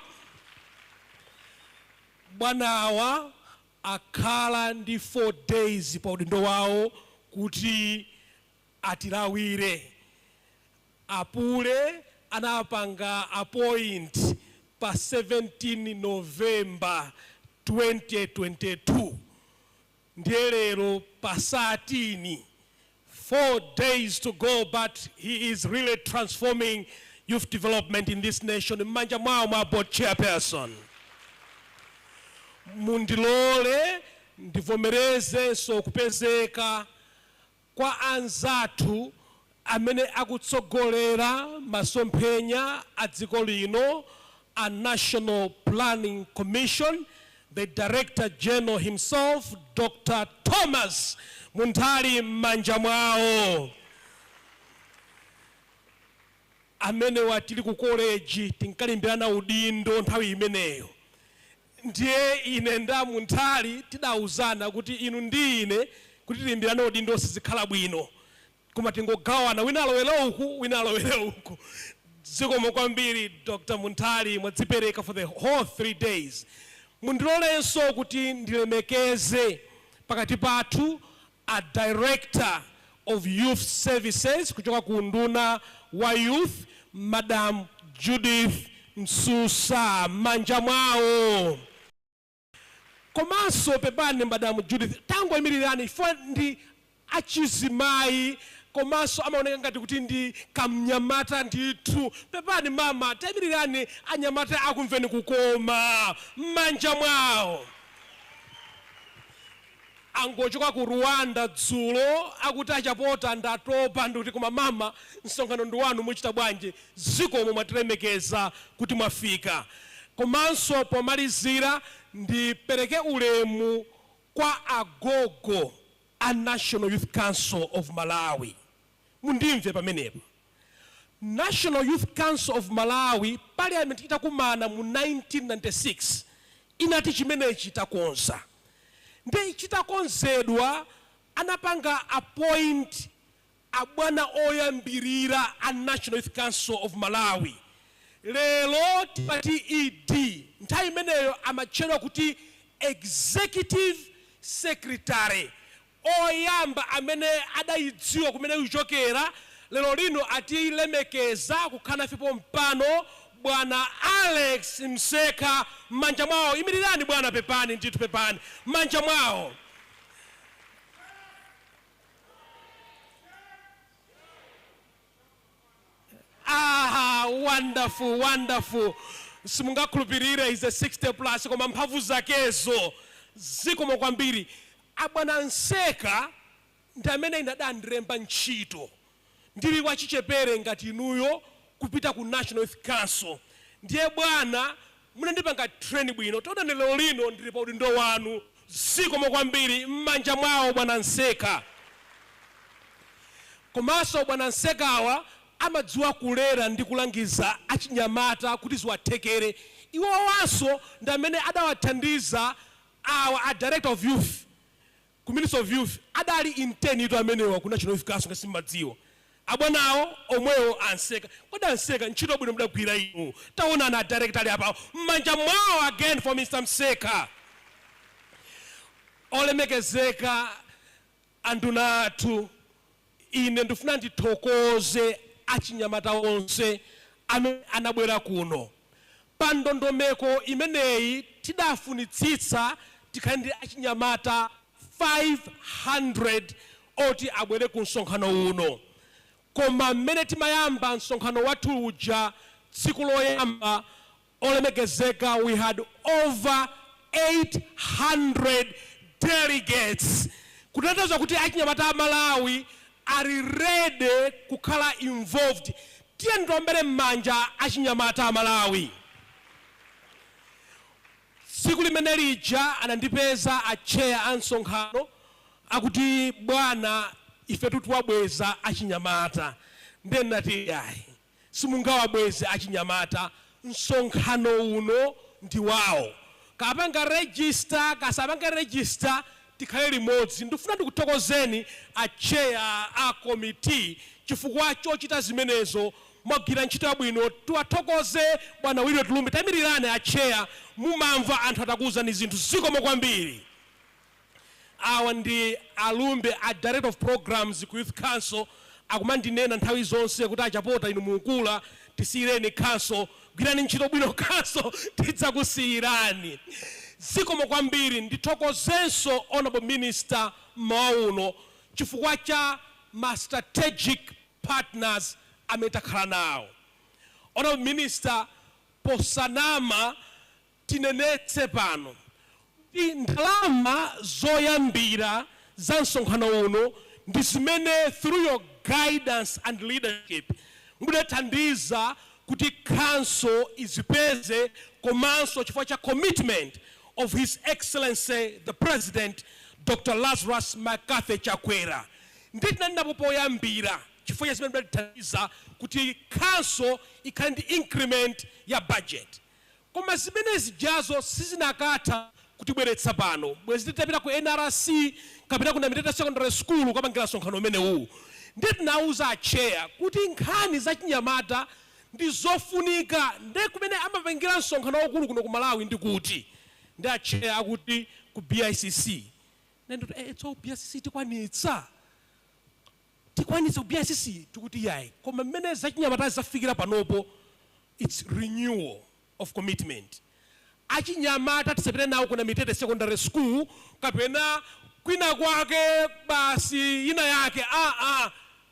Bwana awa akhala ndi 4 days pa udindo wawo kuti atilawire. Apule anapanga appoint pa 17 November 2022. Ndielero pasatini. 4 days to go, but he is really transforming youth development in this nation. Manja mwa board chairperson. Mundilole ndivomereze so kupezeka kwa anzathu amene akutsogolera masomphenya a dziko lino a National Planning Commission, the Director General himself, Dr. Thomas Muntali Manjamwao. Amene watili ku college tinkalimbirana udindo nthawi imeneyo. Ndiye ine nda Muntali tidauzana kuti inu ndi ine kuti tilimbirana udindo sizikhala bwino. Koma tingogawana wina alowera uku, wina alowera uku. Zikomo kwambiri Dr. Muntali mwadzipereka for the whole 3 days. Mundilolenso kuti ndilemekeze pakati pathu a Director of Youth Services kuchoka ku nduna wa youth, Madam Judith Msusa Manjamwao. Komanso pepani Madam Judith tango imirirani ifo ndi achizimayi komanso amaoneka ngati kuti ndi kamnyamata ndithu. Pepani mama tamirirani anyamata akumveni kukoma Manjamwao. Angochoka ku Rwanda dzulo akuti achapota ndatopa ndikuti koma mama msonkhano ndi wanu muchita bwanji, zikomo mwatilemekeza kuti mwafika. Komanso pomalizira ndipereke ulemu kwa agogo a National Youth Council of Malawi. Mundimve pamenepo. National Youth Council of Malawi parliament itakumana mu 1996 inati chimenechi takonza. Nde chitakonzedwa anapanga appoint abwana oyambirira a National Youth Council of Malawi. Lelo tipati ED nthawi imeneyo amatchedwa kuti executive secretary. Oyamba amene adayidziwa kumene kuchokera lero lino atilemekeza kukhala fipo mpano Bwana Alex Mseka Manjamwao. Imirirani bwana pepani nditu pepani Manjamwao. Wonderful, wonderful. Simungakhulupirire is a 60 plus koma mphamvu zakezo zikomo kwambiri. Abwana Nseka ndi amene inadandiremba ntchito. Ndili wachichepere ngati inuyo kupita ku National Youth Council. Ndiye bwana munandipanga train bwino. Toda lero lino ndilipa udindo wanu. Zikomo kwambiri Manjamwao bwana Nseka. Komanso bwana Nsekawa amadziwa kulera ndi kulangiza achinyamata kuti ziwathekere. Iwo wanso ndi amene adawathandiza a Director of Youth ku Ministry of Youth adali intern ito amenewa ku National Youth Council ngasimadziwa. Abwanawo omwewo Anseka. Kodi Anseka ntchito bwino mudagwira inu. Taona na director ali apa. Manjamwao again for Mr. Mseka. Olemekezeka andunatu ine ndifuna ndithokoze achinyamata onse anabwera kuno. Pandondomeko imeneyi tidafunitsitsa tikhandi achinyamata 500 oti abwere ku msonkhano uno. Koma mmene timayamba msonkhano wathu uja tsiku loyamba olemekezeka we had over 800 delegates. Kutanthauza kuti achinyamata a Malawi are ready kukhala involved. Tiye ndombere mmanja achinyamata a Malawi. Siku limene lija anandipeza a chair a msonkhano akuti bwana ife tutiwabweza achinyamata. Then nati ayi simungawabweze achinyamata, msonkhano uno ndi wawo. Kapanga register kasapanga register tikhale limodzi. Ndifuna ndikuthokozeni a chair a committee chifukwa chochita zimenezo mwagwira ntchito yabwino. Tiwathokoze bwana William Tulumbi. Tamirirane a chair mumamva anthu atakuwuzani zinthu zikomo kwambiri. Awa ndi alumbe a Director of Programs ku Youth Council akumandinena nthawi zonse kuti achapota inu mukula tisiyireni council, gwirani ntchito bwino council tidzakusiyirani. Zikomo kwambiri. Ndithokozenso Honorable Minister mauno chifukwa cha ma strategic partners ametakhala nawo. Honorable Minister posanama tinenetse pano ndalama zoyambira za msonkhano uno ndi zimene through your guidance and leadership mudethandiza kuti council izipeze komanso chifukwa cha commitment of His Excellency, the President, Dr. Lazarus McCarthy Chakwera. Ndina napopoyambira chifukwa chimene ndithandiza kuti council ikhale increment ya budget. Koma zimene zijazo sizinakatha kutibweretsa pano. Bwezi titapita ku NRC kapita ku Namitete Secondary School kukapangira msonkhano umene uwu. Ndinauza chair kuti nkhani za chinyamata ndi zofunika ndi kumene amapangira msonkhano wakulu kuno ku Malawi ndi kuti ndi chair akuti ku BICC. Nendo so BICC tikwanitsa ku BICC tikuti yayi koma mmene za chinyamata zafikira panopo it's renewal of commitment. Achinyamata tisapite nawo ku Namitete Secondary School kapena kwina kwake basi ina yake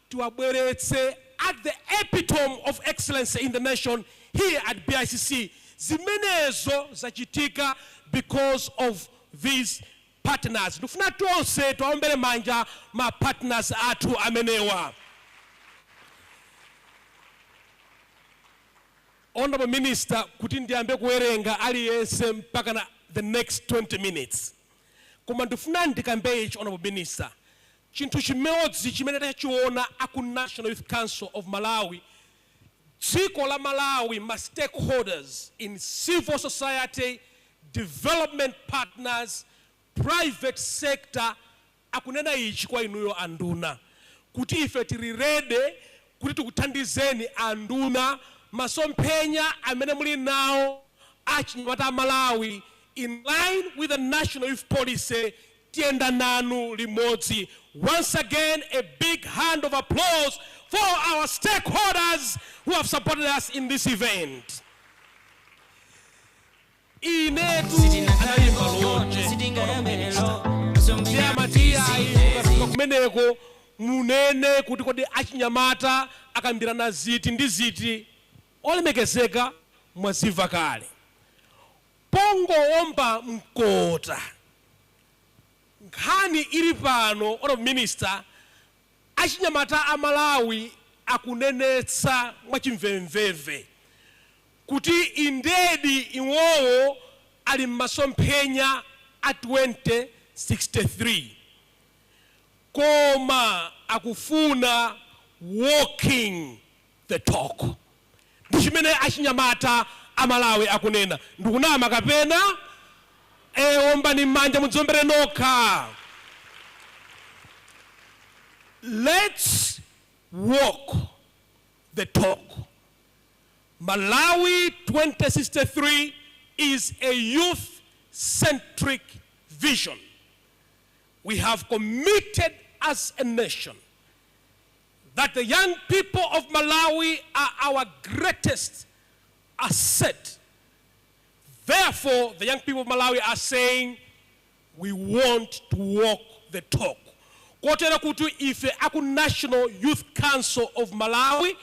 tiwabweretse at the epitome of excellence in the nation here at BICC. Zimenezo zachitika because of these partners. Ndifuna tonse tuombere manja ma partners athu amenewa. Honorable Minister, kuti ndiyambe kuwerenga aliyense mpaka na the next 20 minutes. Koma ndifuna ndikambe ichi, Honorable Minister, chinthu chimodzi chimene tachiona aku National Youth Council of Malawi, dziko la Malawi ma stakeholders in civil society, development partners, private sector, akunena ichi kwa inuyo anduna. Kuti ife tirirede, kuti tikuthandizeni anduna, masomphenya amene muli nawo achinyamata Malawi in line with the national youth policy tienda nanu limodzi. Once again, a big hand of applause for our stakeholders who have supported us in this event. Inetu kumeneko munene kuti kodi achinyamata akambirana ziti ndi ziti olemekezeka mwaziva kale. Pongo omba mkota nkhani ili pano, Honorable Minister, achinyamata a Malawi akunenetsa mwachimvemveve kuti indedi iwowo ali masomphenya a 2063 koma akufuna walking the talk. Ndichimene achinyamata a Malawi akunena. Ndikunama kapena omba ni manja mudzombere nokha. Let's walk the talk. Malawi 2063 is a youth-centric vision. We have committed as a nation that the young people of Malawi are our greatest asset. Therefore, the young people of Malawi are saying, we want to walk the talk. Kotera kutu ife aku National Youth Council of Malawi,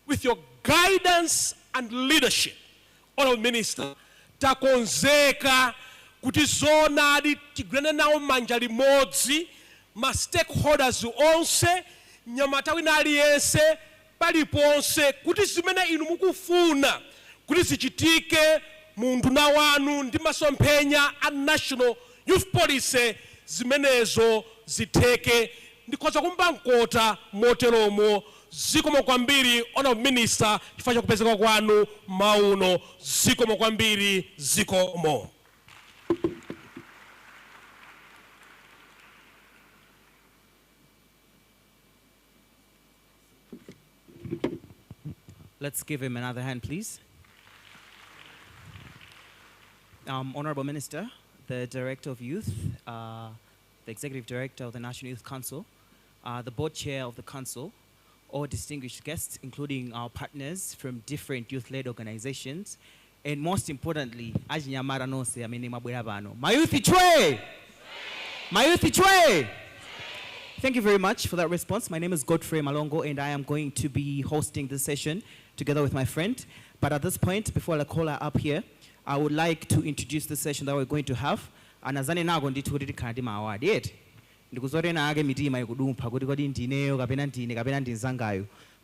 with your guidance and leadership, Honorable Minister, takonzeka kuti zona adi tigwene nawo manja limodzi, ma stakeholders onse, nyamata wina aliyense, paliponse, kuti zimene inu mukufuna, kuti zichitike munduna wanu ndi masomphenya a National Youth Policy zimenezo ziteke. Ndikoza kumba mkota moteromo. Zikomo kwambiri, Honorable Minister, chifukwa cha kupezeka kwanu mauno. Zikomo kwambiri, zikomo. Let's give him another hand, please. Honorable Minister, the Director of Youth, the Executive Director of the National Youth Council, the Board Chair of the Council, all distinguished guests, including our partners from different youth-led organizations, and most importantly, my youth Chwe! My youth Chwe! Thank you very much for that response. My name is Godfrey Malongo, and I am going to be hosting this session together with my friend. But at this point, before I call her up here, I would like to introduce the session that we're going to have. And as I know, I'm going to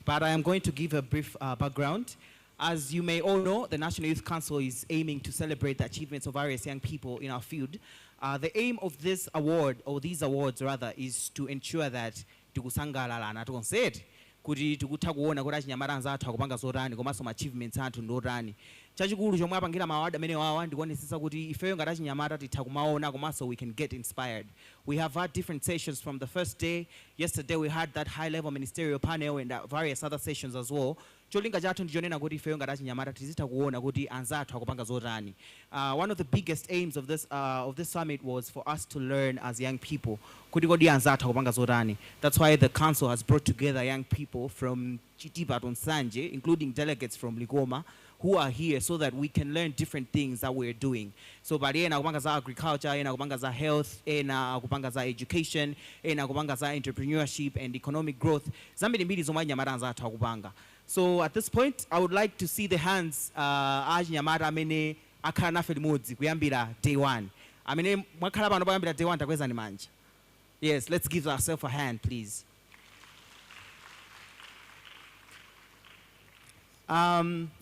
but I am going to give a brief background. As you may all know, the National Youth Council is aiming to celebrate the achievements of various young people in our field. The aim of this award, or these awards rather, is to ensure that tikusangalala natonse kuti tikutha kuona kuti achinyamata anzathu akupanga zotani komanso achievements athu ndotani. Chachikulu chomwe apangira mawadi amene wawa ndikuonesesa kuti ifeyo ngati achinyamata titha kumaona komanso we can get inspired. We have had different sessions from the first day. Yesterday we had that high-level ministerial panel and various other sessions as well. Cholinga chathu ndichonena kuti ifeyo ngati achinyamata tizitha kuona kuti anzathu akupanga zotani. One of the biggest aims of this summit was for us to learn as young people kuti kodi anzathu akupanga zotani. That's why the council has brought together young people from Chitipa to Nsanje, including delegates from Ligoma, who are here so that we can learn different things that we're doing. So bali ena kupanga za agriculture, ena kupanga za health, ena kupanga za education, ena kupanga za entrepreneurship and economic growth. Zambiri mbiri zomwe achinyamata anzathu akupanga. So at this point, I would like to see the hands achinyamata amene akhala nafe limodzi kuyambira day 1. Amene mwakhala pano kuyambira day 1 takwezani manja. Yes, let's give ourselves a hand, please.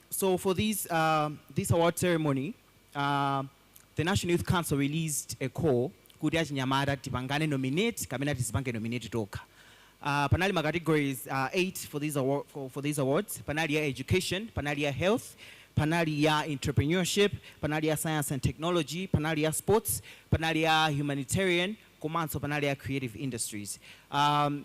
So for this award ceremony, the National Youth Council released a call kuti achinyamata tipangane nominate kamena tisipange nominate toka. Panali ma categories 8 for these awards. Panali ya education, panali ya health, panali ya entrepreneurship, panali ya science and technology, panali ya sports, panali ya humanitarian, komanso panali ya creative industries.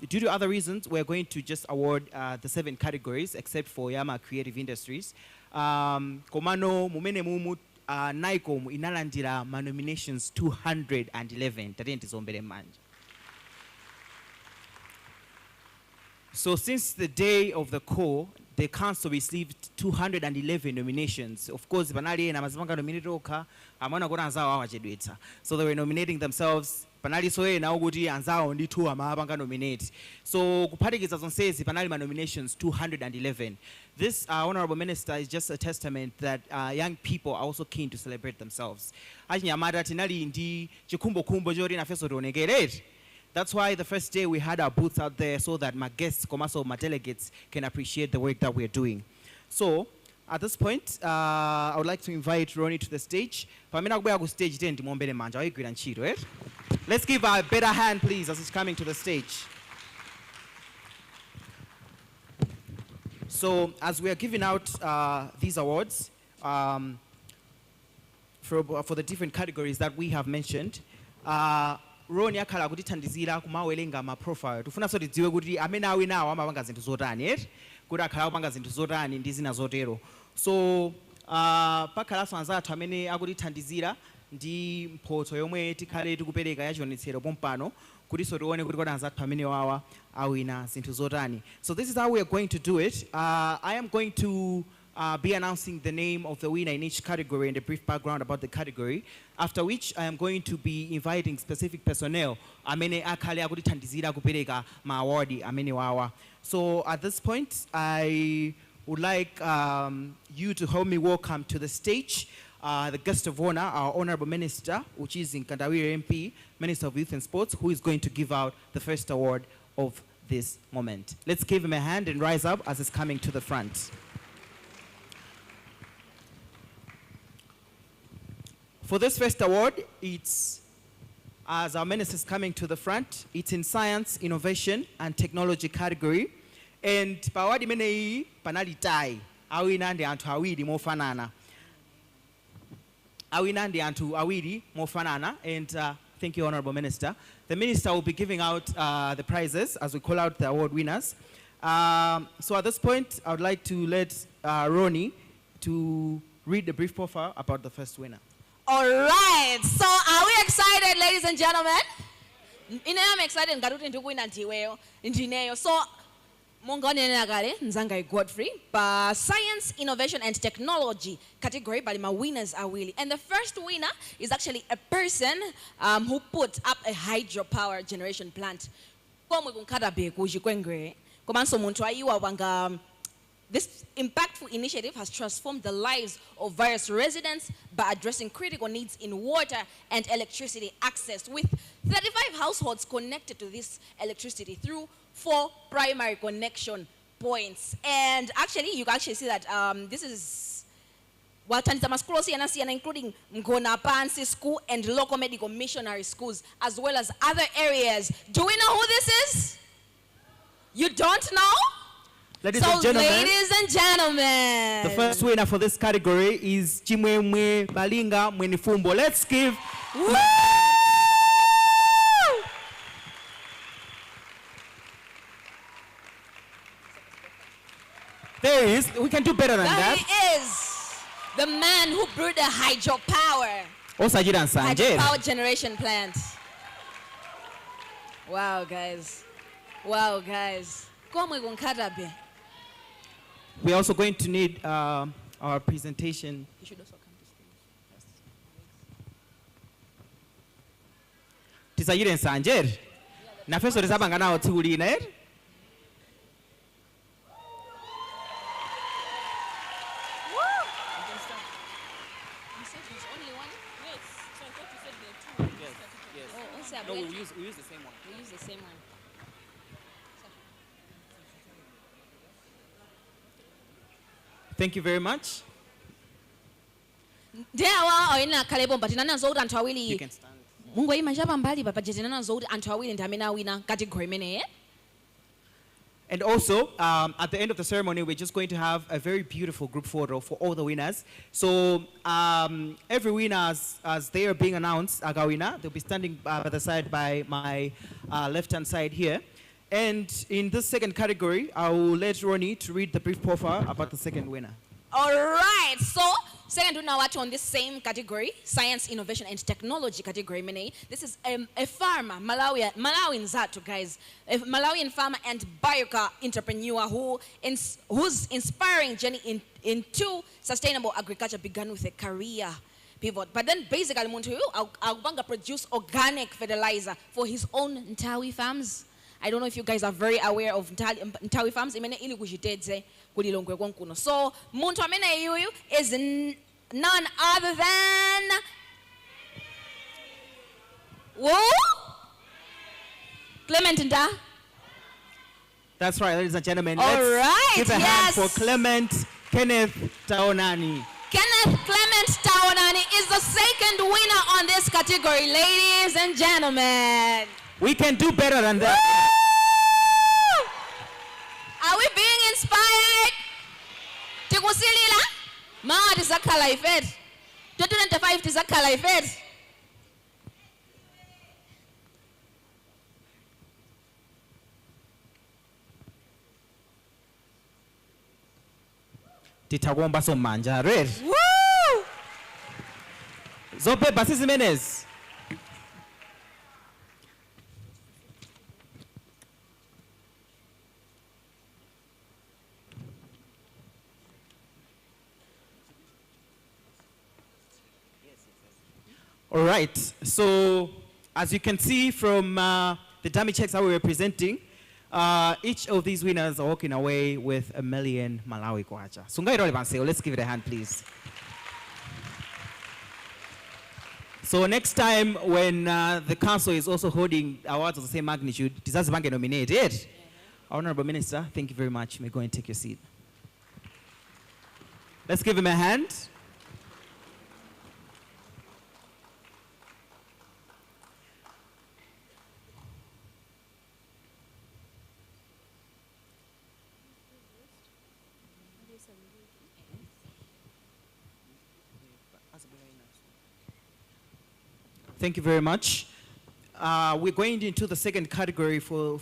Due to other reasons, we're going to just award the 7 categories except for Yama creative industries. Komano mumene mumu Naikom inalandira ma nominations 211. Tatenti zombere manje. So since the day of the call, the council received 211 nominations. Of course, panali na mazimanga nominate oka, amona kona anzawo awachedwetsa. So they were nominating themselves. Panali soye na ukuthi anzawo ndithu amapanga nominate. So kuphatikiza zonsezi panali ma nominations 211. This honorable minister is just a testament that young people are also keen to celebrate themselves. Achinyamata tinali ndi chikhumbo choti nafeso tionekere. That's why the first day we had our booths out there so that my guests, komanso my delegates, can appreciate the work that we're doing. So, at this point, I would like to invite Ronnie to the stage. Pamina kubwera ku stage tendi muombere manja wayigwira ntchito, right? Let's give a better hand, please, as he's coming to the stage. So, as we are giving out these awards for the different categories that we have mentioned, Ronnie akhala kutithandizira kumawelenga ma profile. Tufuna so tidziwe kuti amene awinawo amapanga zinthu zotani, right? Kuti akhala kupanga zinthu zotani ndi zina zotero. So pakhalaso anzathu amene akutithandizira ndi mphotho yomwe tikhale tikupereka yachionetsero pompano kuti so tione kuti kodi anzathu amene wawa awina zinthu zotani. So this is how we are going to do it. I am going to be announcing the name of the winner in each category and a brief background about the category, after which I am going to be inviting specific personnel amene akhale akutithandizira kupereka ma award amene wawa. So at this point, I would like you to help me welcome to the stage the guest of honor, our honorable minister, which is in Nkandawire MP, Minister of Youth and Sports, who is going to give out the first award of this moment. Let's give him a hand and rise up as he's coming to the front. For this first award, it's, as our minister is coming to the front, it's in science, innovation, and technology category. And pawadi menei panali tai, awina ndi anthu awiri mofanana. Awina ndi anthu awiri mofanana. And thank you, Honorable Minister. The Minister will be giving out the prizes as we call out the award winners. So at this point, I would like to let Ronnie to read the brief profile about the first winner. All right, so are we excited, ladies and gentlemen? I'm excited ngaruti ndikuwina ndiweyo. So mongonena kale Nzangai Godfrey pa science, innovation and technology category bali ma winners awili. And the first winner is actually a person who put up a hydropower generation plant. Komwe kunkatabe kujikwengwe. Komanso muntu ayiwa wanga. This impactful initiative has transformed the lives of various residents by addressing critical needs in water and electricity access, with 35 households connected to this electricity through 4 primary connection points. And actually, you can actually see that this is Wataniza School CNC, including Ngona Pansi School and local medical missionary schools, as well as other areas. Do we know who this is? You don't know? Ladies and gentlemen, ladies and gentlemen, the first winner for this category is Chimwemwe Balinga Mwenifumbo. Let's give. Woo! There he is. We can do better than that. He is the man who brewed the hydropower. Hydropower generation plant. Wow, guys. Wow, guys. We're also going to need our presentation. You should also come to stage. Tisayire Sanjer. Na feso risabanga nao tiuli na No, we use the same one. We use the same one. Thank you very much. You can stand. And also, at the end of the ceremony, we're just going to have a very beautiful group photo for all the winners. So every winner, as they are being announced, Agawina, they'll be standing by the side by my left-hand side here. And in this second category, I will let Ronnie to read the brief profile about the second winner. All right, so second winner on this same category, science, innovation, and technology category. This is a farmer, Malawian Zato, guys, a Malawian farmer and biocar entrepreneur whose inspiring journey into sustainable agriculture began with a career pivot. But then basically, Muntu Aubanga produced organic fertilizer for his own Ntawi farms. I don't know if you guys are very aware of Ntawi farms. So, Muntu amene yuyu is none other than Clement Nda. That's right, ladies and gentlemen. All Let's right, give a hand for Clement Kenneth Taonani. Kenneth Clement Taonani is the second winner on this category, ladies and gentlemen. We can do better than that. Woo! Are we being inspired? Tikusilila? Mawa tisakhala ifet. 2025 tisakhala ifet. Titagomba so manja, red. Woo! Zope Basis Jimenez. All right, so as you can see from the dummy checks that we were presenting, each of these winners are walking away with $1 million Malawi kwacha. So let's give it a hand, please. So next time when the council is also holding awards of the same magnitude, Tizazi Bange nominated. Honorable Minister, thank you very much. You may go and take your seat. Let's give him a hand. Thank you very much. We're going into the second category for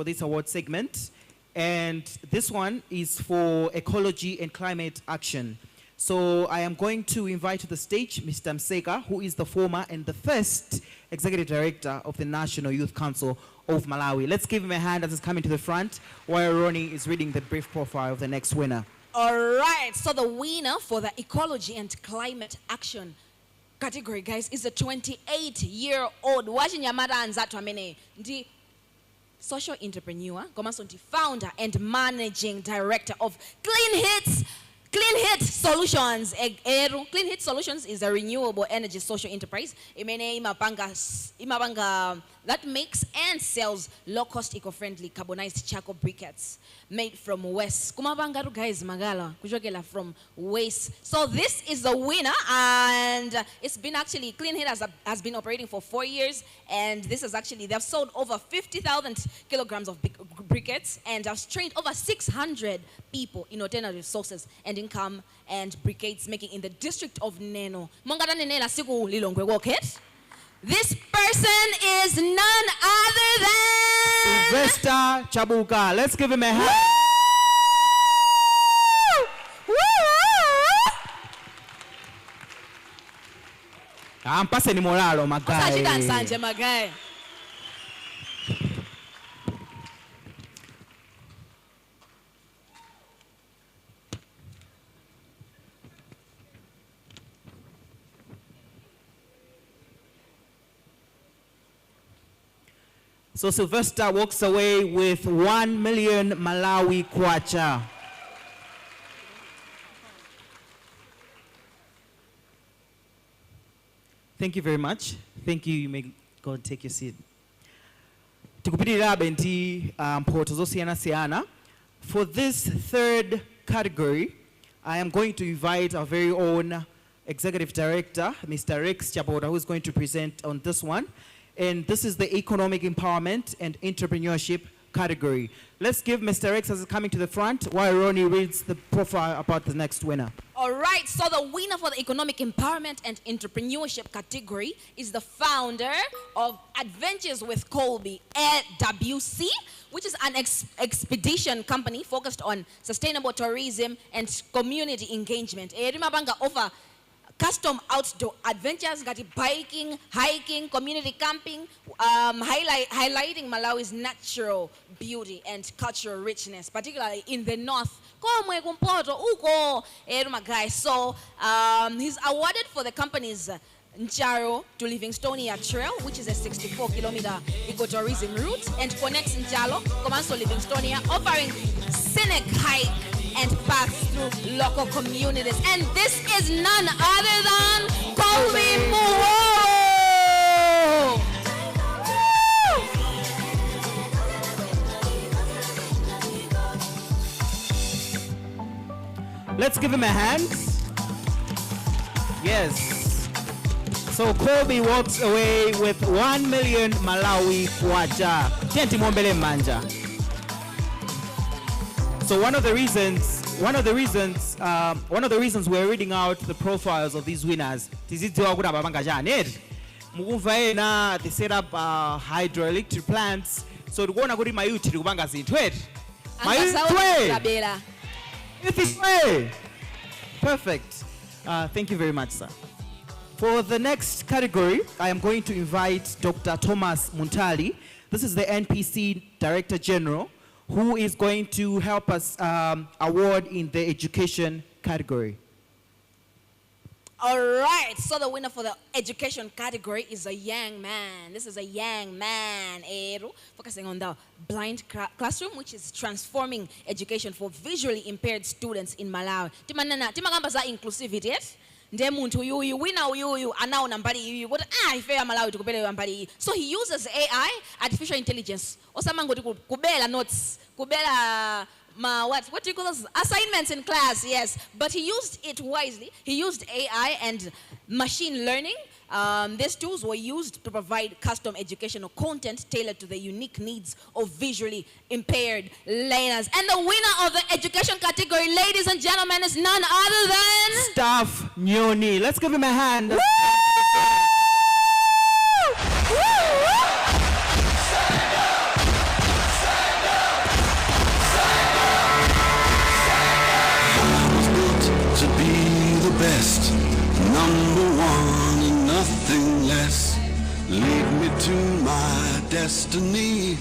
this award segment. And this one is for ecology and climate action. So I am going to invite to the stage Mr. Mseka, who is the former and the first Executive Director of the National Youth Council of Malawi. Let's give him a hand as he's coming to the front while Ronnie is reading the brief profile of the next winner. All right, so the winner for the ecology and climate action category, guys, is a 28-year-old Wachinyamata Anzatu amene ndi social entrepreneur, founder and managing director of Clean Hits Clean Hit Solutions. Clean Hit Solutions is a renewable energy social enterprise. That makes and sells low-cost, eco-friendly carbonized charcoal briquettes made from waste. Kumabanga guys magala kujokela from waste. So this is the winner, and it's been actually Clean Hit has been operating for 4 years, and this is actually they've sold over 50,000 kilograms of briquettes and have trained over 600 people in alternative sources and income and briquettes making in the district of Neno. This person is none other than Sylvester Chabuka. Let's give him a hand. I'm passing moralo, my guy. So Sylvester walks away with 1 million Malawi kwacha. Thank you very much. Thank you. You may go and take your seat. Tikupitira benti mphoto zosiyana. For this third category, I am going to invite our very own Executive Director, Mr. Rex Chaboda, who is going to present on this one. And this is the Economic Empowerment and Entrepreneurship category. Let's give Mr. Rex as coming to the front while Ronnie reads the profile about the next winner. All right, so the winner for the Economic Empowerment and Entrepreneurship category is the founder of Adventures with Colby, AWC, which is an expedition company focused on sustainable tourism and community engagement. Over custom outdoor adventures, biking, hiking, community camping, highlighting Malawi's natural beauty and cultural richness, particularly in the north. So he's awarded for the company's Njaro to Livingstonia Trail, which is a 64-kilometer ecotourism route and connects Njalo, Komanso, Livingstonia, offering scenic hike and pass through local communities. And this is none other than Colby Muworo. Let's give him a hand. Yes. So Colby walks away with 1 million Malawi kwacha. Tienti mombele manja. So one of the reasons we're reading out the profiles of these winners, they set up hydroelectric plants. So we're going to go to my YouTube. Perfect. Thank you very much, sir. For the next category, I am going to invite Dr. Thomas Muntali. This is the NPC Director General, who is going to help us award in the education category. All right, so the winner for the education category is a young man. This is a young man, focusing on the blind classroom, which is transforming education for visually impaired students in Malawi. Timagamba za inclusivity, yes? So he uses AI, artificial intelligence. Kubela notes, kubela what do you call those? Assignments in class, yes. But he used it wisely. He used AI and machine learning. These tools were used to provide custom educational content tailored to the unique needs of visually impaired learners. And the winner of the education category, ladies and gentlemen, is none other than Staff Nyoni. Let's give him a hand. Woo! To be the best, number one and nothing less. Lead me to my destiny.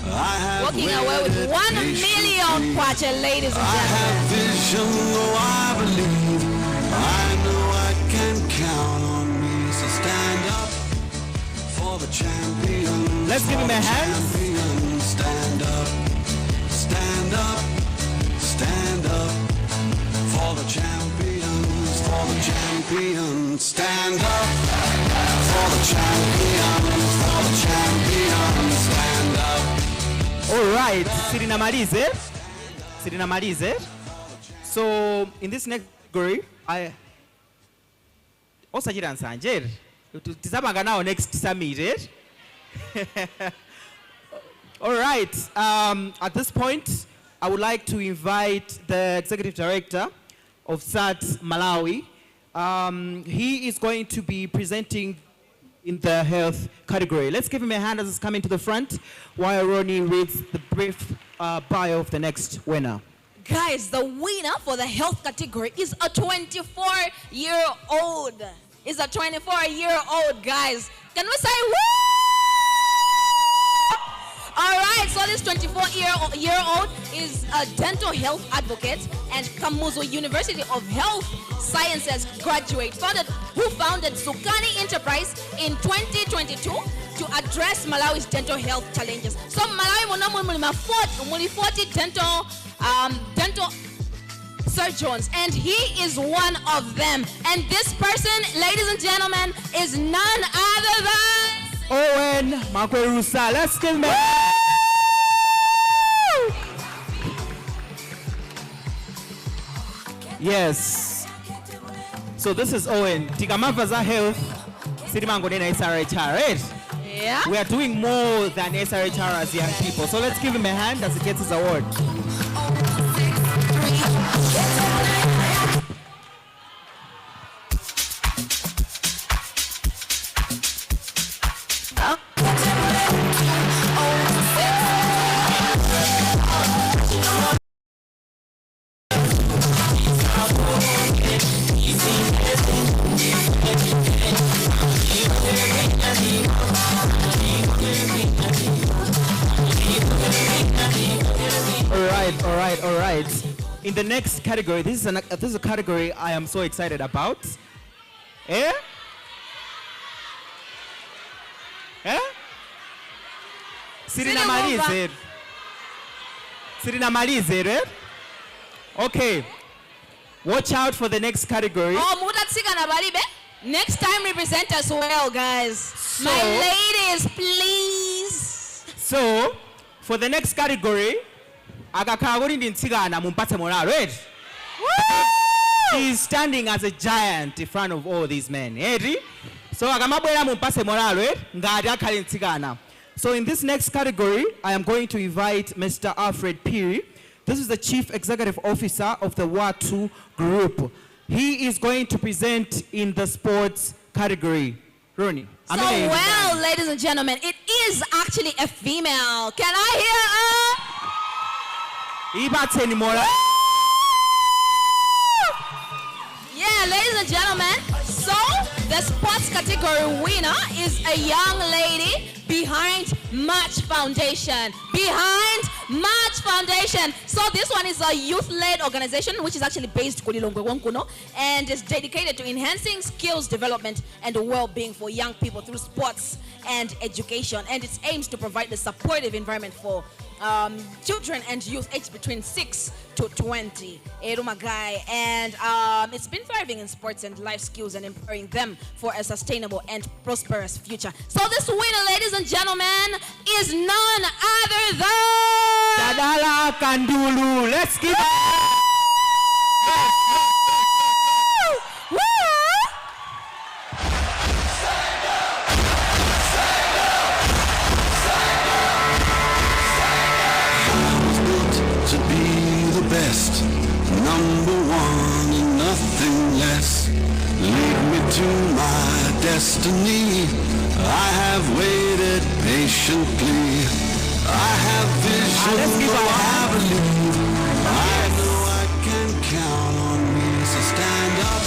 I have walking away with 1 million kwacha, ladies and gentlemen. I have vision, though I believe. I know I can count on me. So stand up for the champion. Let's give him a hand. Stand up, stand up, stand up for the champion. champions. Stand up for the champions, for the champions. Stand up. All right, Sirinamalize. So in this next category, I also did answer. Tizabanga now next summit. All right. At this point, I would like to invite the executive director of SAT Malawi. He is going to be presenting in the health category. Let's give him a hand as he's coming to the front while Ronnie reads the brief bio of the next winner. Guys, the winner for the health category is a 24-year-old. Is a 24-year-old, guys. Can we say woo? All right, so this 24-year-old is a dental health advocate and Kamuzu University of Health Sciences graduate, who founded Sukani Enterprise in 2022 to address Malawi's dental health challenges. So Malawi muna 40 dental surgeons, and he is one of them. And this person, ladies and gentlemen, is none other than Owen Makwerusa. Let's give him a... Yes. So this is Owen. Tikamavaza Health. Sirimangonena SRHR, right? Yeah. We are doing more than SRHR as young people. So let's give him a hand as he gets his award. All right. In the next category, this is a category I am so excited about. Sirinamalize, right? Okay. Watch out for the next category. Next time represent us well, guys. My ladies, please. So, for the next category, he's standing as a giant in front of all these men. So so in this next category, I am going to invite Mr. Alfred Piri. This is the Chief Executive Officer of the WA2 Group. He is going to present in the sports category. Ronnie. So well, ladies and gentlemen, it is actually a female. Can I hear Yeah, ladies and gentlemen, so the sports category winner is a young lady behind March Foundation. So this one is a youth-led organization which is actually based in LILONGWE and is dedicated to enhancing skills development and well-being for young people through sports and education. And it aims to provide a supportive environment for children and youth aged between 6 to 20. And it's been thriving in sports and life skills and empowering them for a sustainable and prosperous future. So this winner, ladies and gentlemen, is none other than Tadala Kandulu. Let's give best, number one and nothing less. Lead me to my destiny. I have waited patiently. I have vision, I believe. I know I can count on me. So stand up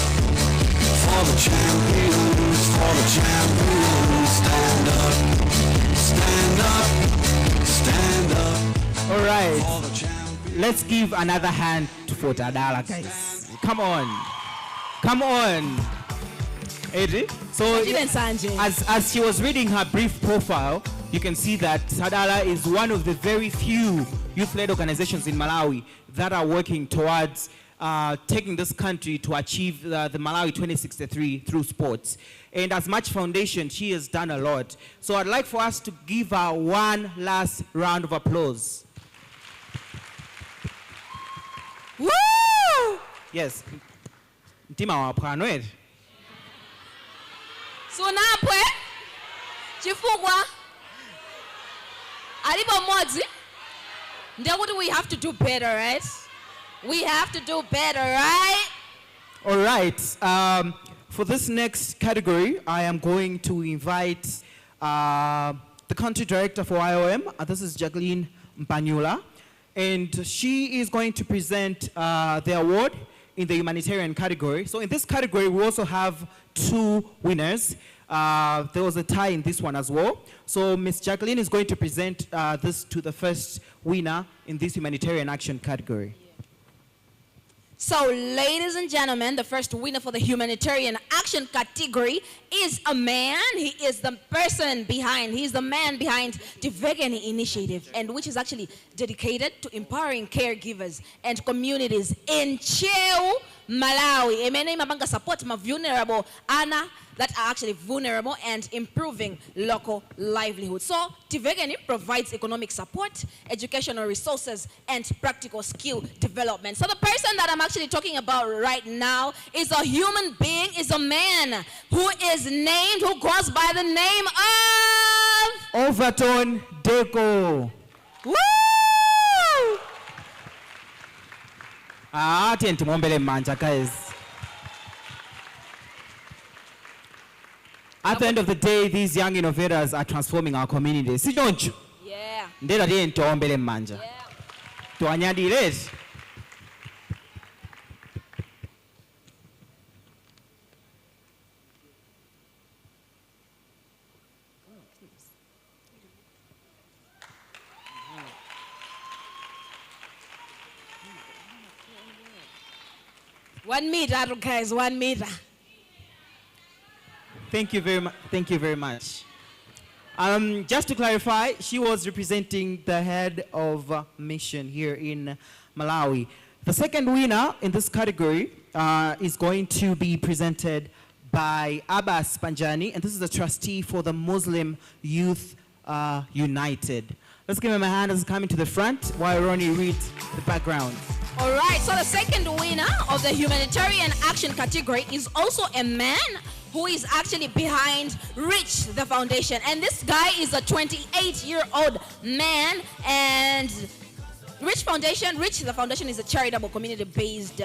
for the champions, for the champions. Stand up, stand up, stand up. All right. Let's give another hand for Tadala, guys. Come on. Adri. So as she was reading her brief profile, you can see that Tadala is one of the very few youth-led organizations in Malawi that are working towards taking this country to achieve the Malawi 2063 through sports. And as Much Foundation, she has done a lot. So I'd like for us to give her one last round of applause. Woo! Yes. Ntima wa phwano eri. Sunapwe chifukwa alipo modzi ndekuti we have to do better, right? We have to do better, right? All right. For this next category, I am going to invite the country director for IOM. This is Jacqueline Mpanyula. And she is going to present the award in the humanitarian category. So in this category, we also have 2 winners. There was a tie in this one as well. So Ms. Jacqueline is going to present this to the first winner in this humanitarian action category. So, ladies and gentlemen, the first winner for the humanitarian action category is a man. He is the person behind, he's the man behind the Vegan Initiative, and which is actually dedicated to empowering caregivers and communities in Cheu, Malawi. Emene mabanga support ma vulnerable ana that are actually vulnerable and improving local livelihood. So, Tivegeni provides economic support, educational resources, and practical skill development. So the person that I'm actually talking about right now is a human being, is a man who is named, who goes by the name of... Overton Deco. Woo! Tenti mwombele manja, guys. At the end of the day, these young innovators are transforming our communities. See, don't you? Yeah. Ndela die ntombele manja. Yeah. Tuanyadile. One meter, guys, 1 meter. Thank you very much. Thank you very much. Just to clarify, she was representing the head of mission here in Malawi. The second winner in this category is going to be presented by Abbas Panjani, and this is a trustee for the Muslim Youth United. Let's give him a hand as he's coming to the front while Ronnie reads the background. All right, so the second winner of the humanitarian action category is also a man who is actually behind Reach the Foundation. And this guy is a 28-year-old man, and Reach the Foundation is a charitable community-based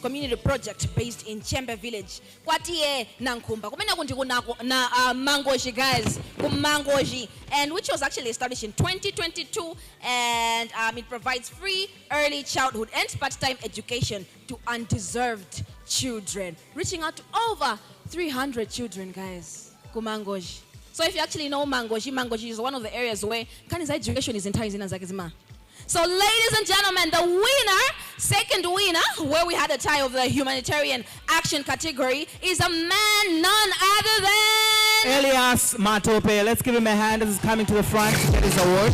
community project based in Chembe Village. Kwatiye Nankumba. Kumena kundi kunako na Mangoji, guys. Kumangoji. And which was actually established in 2022, and it provides free early childhood and part-time education to undeserved children, reaching out to over 300 children, guys. Kumangoji. So if you actually know Mangoji is one of the areas where Kani's education is entirely in Azakizima. So ladies and gentlemen, the winner, second winner, where we had a tie of the humanitarian action category, is a man none other than... Elias Matope. Let's give him a hand as he's coming to the front to get his award.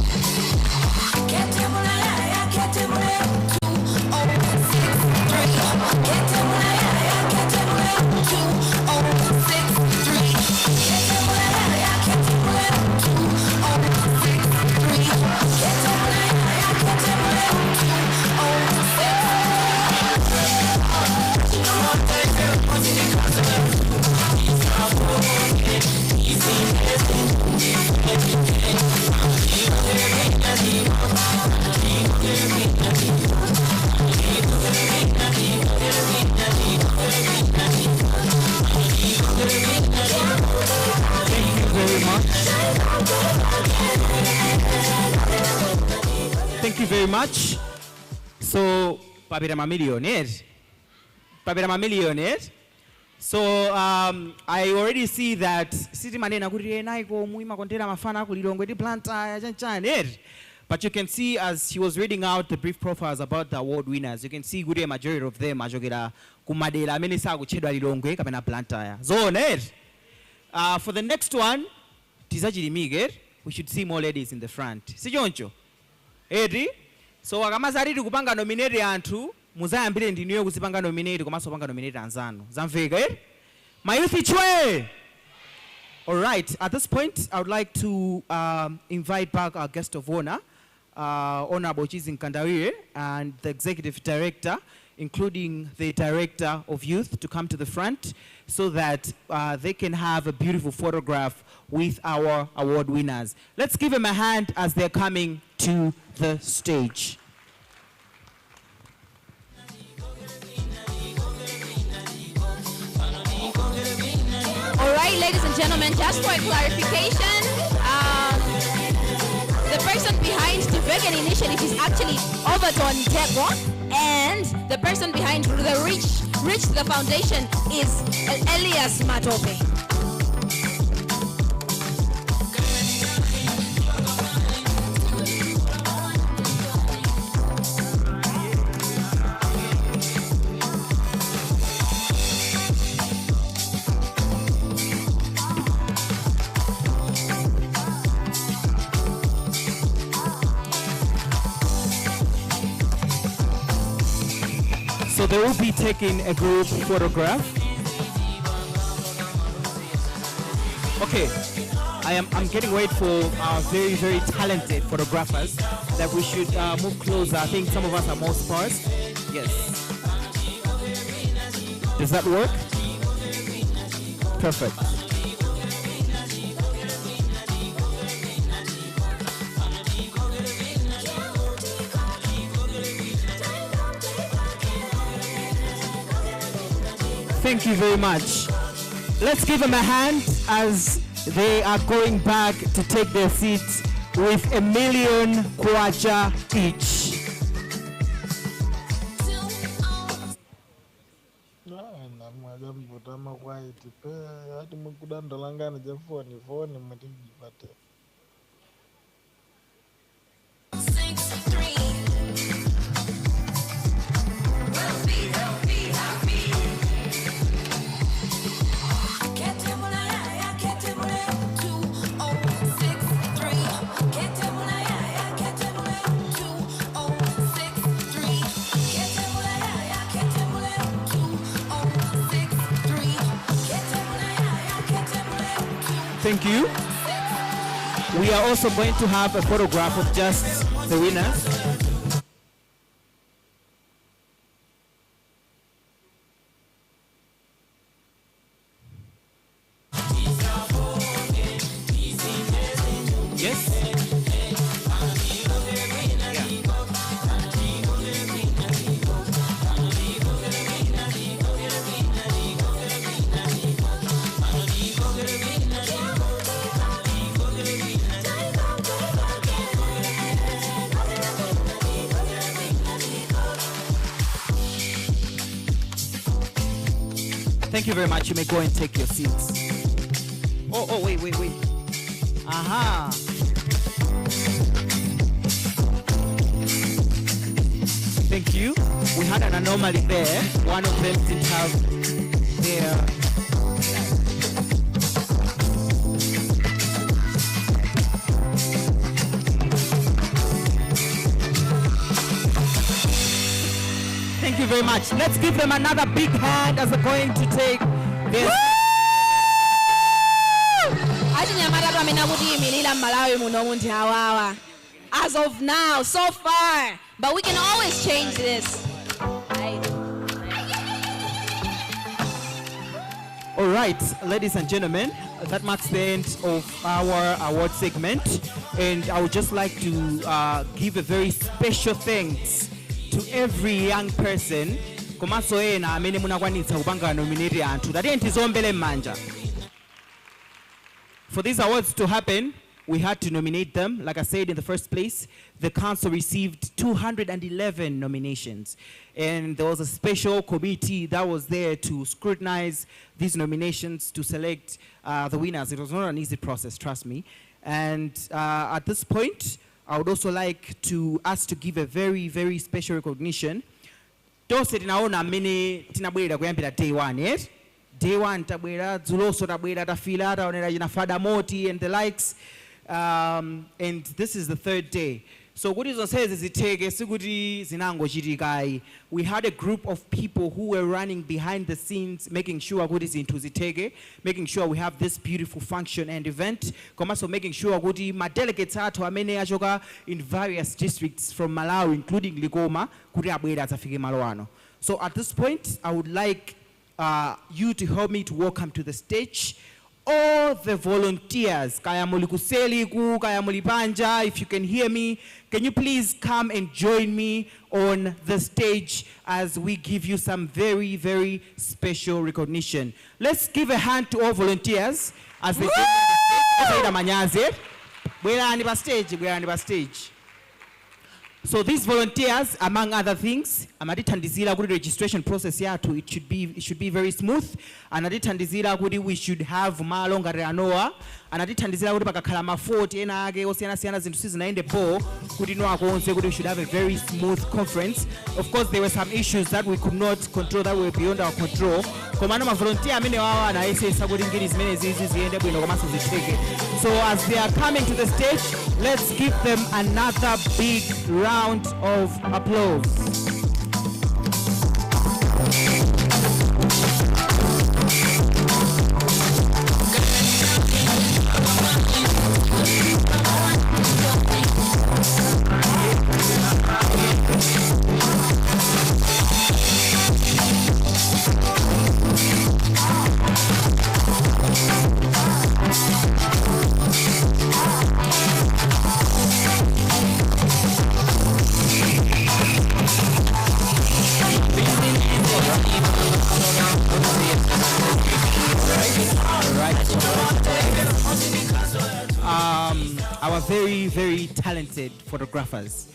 Thank you very much. So, Papirama millionaire. So, I already see that City Manena Kurienako, Muima Contera Mafana, Lilongwe Planta, but you can see as he was reading out the brief profiles about the award winners, you can see good majority of them Majogera Kumadela Menisa Chedwa Lilongwe Kapena Planta. So, for the next one, Tizaji Miguel, we should see more ladies in the front. Si Joncho. Edi? So wakamazari kupanga nominate antu muzayambire ndinuyo kuzipanga nominate komanso panga nominate anzanu. Zamveka eh? My youth ichwe! All right, at this point, I would like to invite back our guest of honor, Honorable Chizi Nkandawire, and the Executive Director, including the Director of Youth, to come to the front so that they can have a beautiful photograph with our award winners. Let's give them a hand as they're coming to the stage. All right, ladies and gentlemen, just for a clarification, the person behind the vegan initiative is actually Overton Debo, and the person behind the Reach the Foundation is Elias Matope. So they will be taking a group photograph. Okay, I'm getting wait for our very, very talented photographers that we should move closer. I think some of us are more sparse. Yes. Does that work? Perfect. Thank you very much. Let's give them a hand as they are going back to take their seats with $1 million kwacha each. Thank you. We are also going to have a photograph of just the winners. Yes. Thank you very much. You may go and take your seats. Oh, wait. Aha. Thank you. We had an anomaly there. One of them didn't have their... Thank you very much. Let's give them another big hand as they're going to take this. As of now, so far, but we can always change this. All right, ladies and gentlemen, that marks the end of our award segment, and I would just like to give a very special thanks to every young person komanso ena amene munakwanitsa kupanga nominate anthu tatiye tizombele m'manja. For these awards to happen, we had to nominate them. Like I said in the first place, the council received 211 nominations, and there was a special committee that was there to scrutinize these nominations to select the winners. It was not an easy process, trust me. And at this point, I would also like to ask to give a very, very special recognition. Tose tinaona mene tinabwera kuyambira day one, yes? Day one tabwera, dzuloso tabwera tafila taonera jina Fada Moti and the likes. And this is the third day. So kuti zonsezi zitheke sikuti zinangochitika. We had a group of people who were running behind the scenes, making sure kuti zinthu zitheke, making sure we have this beautiful function and event, komanso making sure kuti ma delegates athu amene achoka in various districts from Malawi, including Ligoma, kuti abwera adzafike malo ano. So at this point, I would like you to help me to welcome to the stage all the volunteers. Kaya muli kuseliku, kaya muli panja, if you can hear me, can you please come and join me on the stage as we give you some very, very special recognition. Let's give a hand to all volunteers as they join the stage. Bwerani pa stage. So these volunteers, among other things, amatithandizira kuti registration process yathu it should be very smooth. Anatithandizira kuti we should have malo ngati anowa. Anatithandizira kuti pakakhala mafoti ena ake osiyana-siyana zinthu sizinaende po kuti nwakonse kuti we should have a very smooth conference. Of course, there were some issues that we could not control, that were beyond our control. Komano ma volunteer amene wawa anayesesa kuti ngiri zimene zizi ziyende bwino komanso zitheke. So as they are coming to the stage, let's give them another big round of applause. Our very, very talented photographers.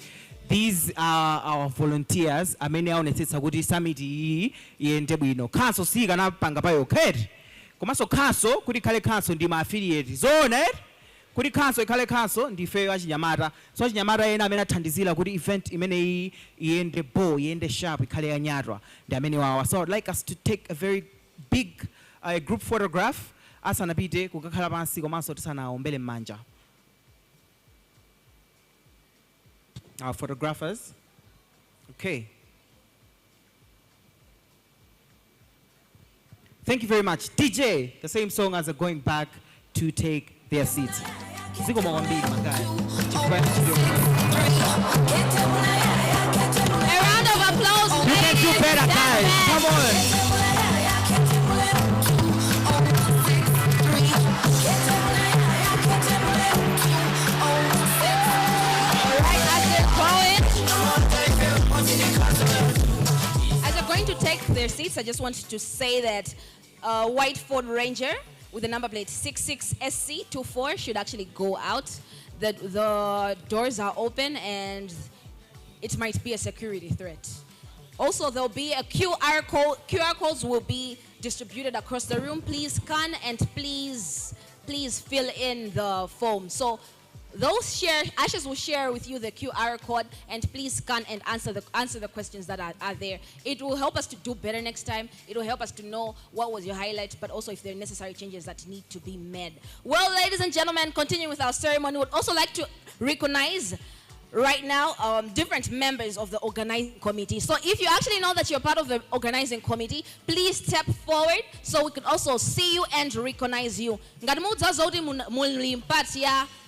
These are our volunteers. Amene aonetsetsa kuti summit iyi iyende bwino. Khanso sika na panga payo khed. Komanso khanso kuti khale khanso ndi ma affiliate zone. Kuti khanso ikhale khanso ndi feyo achinyamata. So achinyamata ena amene athandizira kuti event imene iyende bo, iyende sharp, ikhale yanyatwa. Ndi amene wawa. So I'd like us to take a very big group photograph. Asanapite kukakhala pansi komanso tisanaombele m'manja. Our photographers. Okay. Thank you very much. DJ, the same song as they're going back to take their seats. A round of applause. You can do better, guys. Come on. Their seats, I just wanted to say that white Ford Ranger with the number plate 66SC24 should actually go out. The doors are open and it might be a security threat. Also, there'll be a QR code. QR codes will be distributed across the room. Please scan and please fill in the form. So those ashes will share with you the QR code, and please scan and answer the questions that are there. It will help us to do better next time. It will help us to know what was your highlight, but also if there are necessary changes that need to be made. Well, ladies and gentlemen, continuing with our ceremony, we would also like to recognize right now different members of the organizing committee. So if you actually know that you're part of the organizing committee, please step forward so we can also see you and recognize you.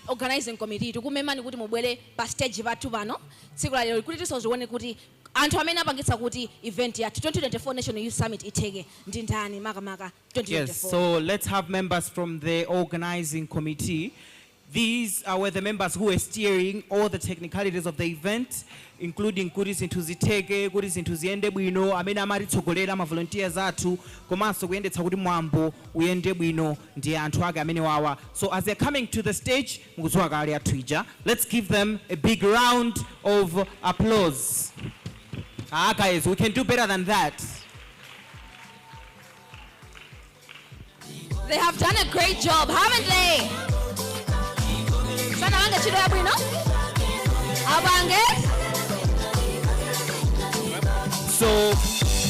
Organizing committee tukumemani kuti mubwere pa stage bathu bano tsiku la lero kuti tisozione kuti anthu amene apangitsa kuti event ya 2024 National Youth Summit iteke ndi ndani makamaka 2024. Yes, so let's have members from the organizing committee. These were the members who were steering all the technicalities of the event, including kuti zinthu zitheke, kuti zinthu ziyende bwino, amene amatitsogolera ma volunteers athu, komanso kuyendetsa kuti mwambo uyende bwino ndi anthu ake amene wawa. So as they're coming to the stage, mukudziwa kale athu ija, let's give them a big round of applause. Guys, we can do better than that. They have done a great job, haven't they? So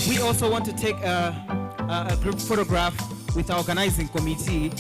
we also want to take a group photograph with our organizing committee.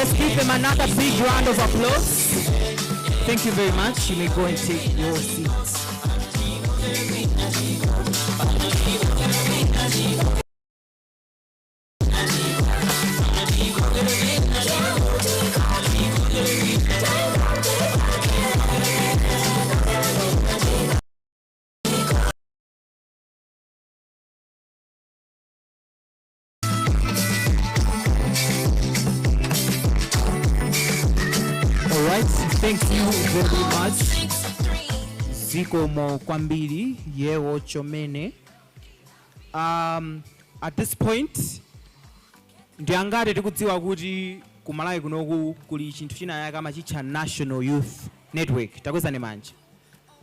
Let's give them another big round of applause. Thank you very much. You may go and take your seats. All right, thank you very much. Zikomo kwambiri yewo chomene. At this point, ndiangati tikudziwa kuti kumalawi kunoku kuli chinthu china kama chicha National Youth Network. Takweza ni manje.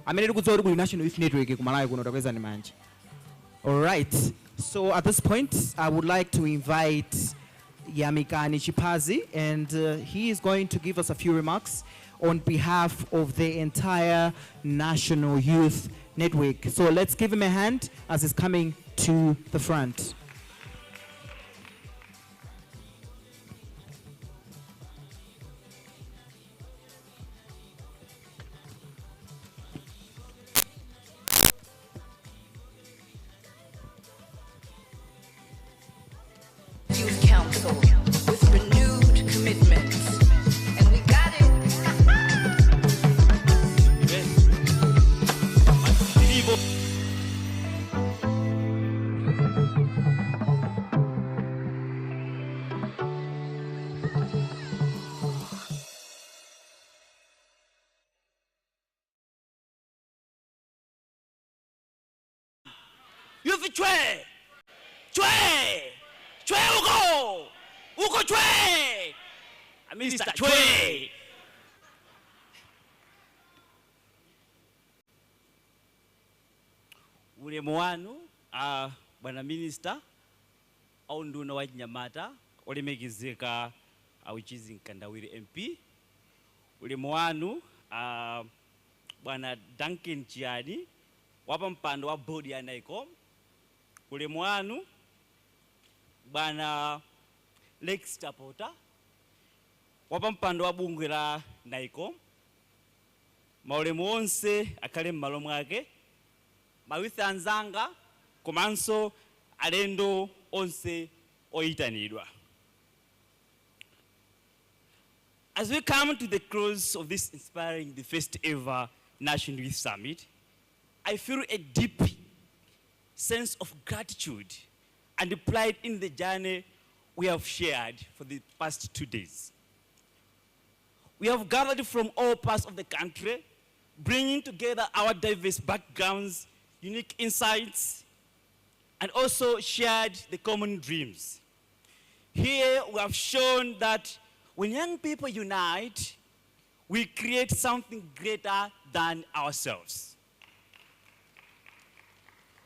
Amene tikudziwa kuti kuli National Youth Network kumalawi kuno takweza ni manje. All right. So at this point, I would like to invite Yamikani Chipazi, and he is going to give us a few remarks on behalf of the entire National Youth Network. So let's give him a hand as he's coming to the front. Youth Council with renewed commitment. And we got it. Youth chwe! Chwe! Chwe uko! Uko chwe! Mr. Chwe! Ulemu wanu, bwana minister, au nduna wa Nyamata, olemekezeka which is Nkandawiri MP. Ulemu wanu, bwana Duncan Chiani, wapa mpando wa bodi ya NICOM. Ulemu wanu, bwana Lex Chapota, wapa mpando wa bungwe la NICOM. Maulemu onse akale mmalo mwake, mawitha anzanga, komanso alendo onse oyitanidwa. As we come to the close of this inspiring, the first ever National Youth Summit, I feel a deep sense of gratitude and pride in the journey we have shared for the past 2 days. We have gathered from all parts of the country, bringing together our diverse backgrounds, unique insights, and also shared the common dreams. Here we have shown that when young people unite, we create something greater than ourselves.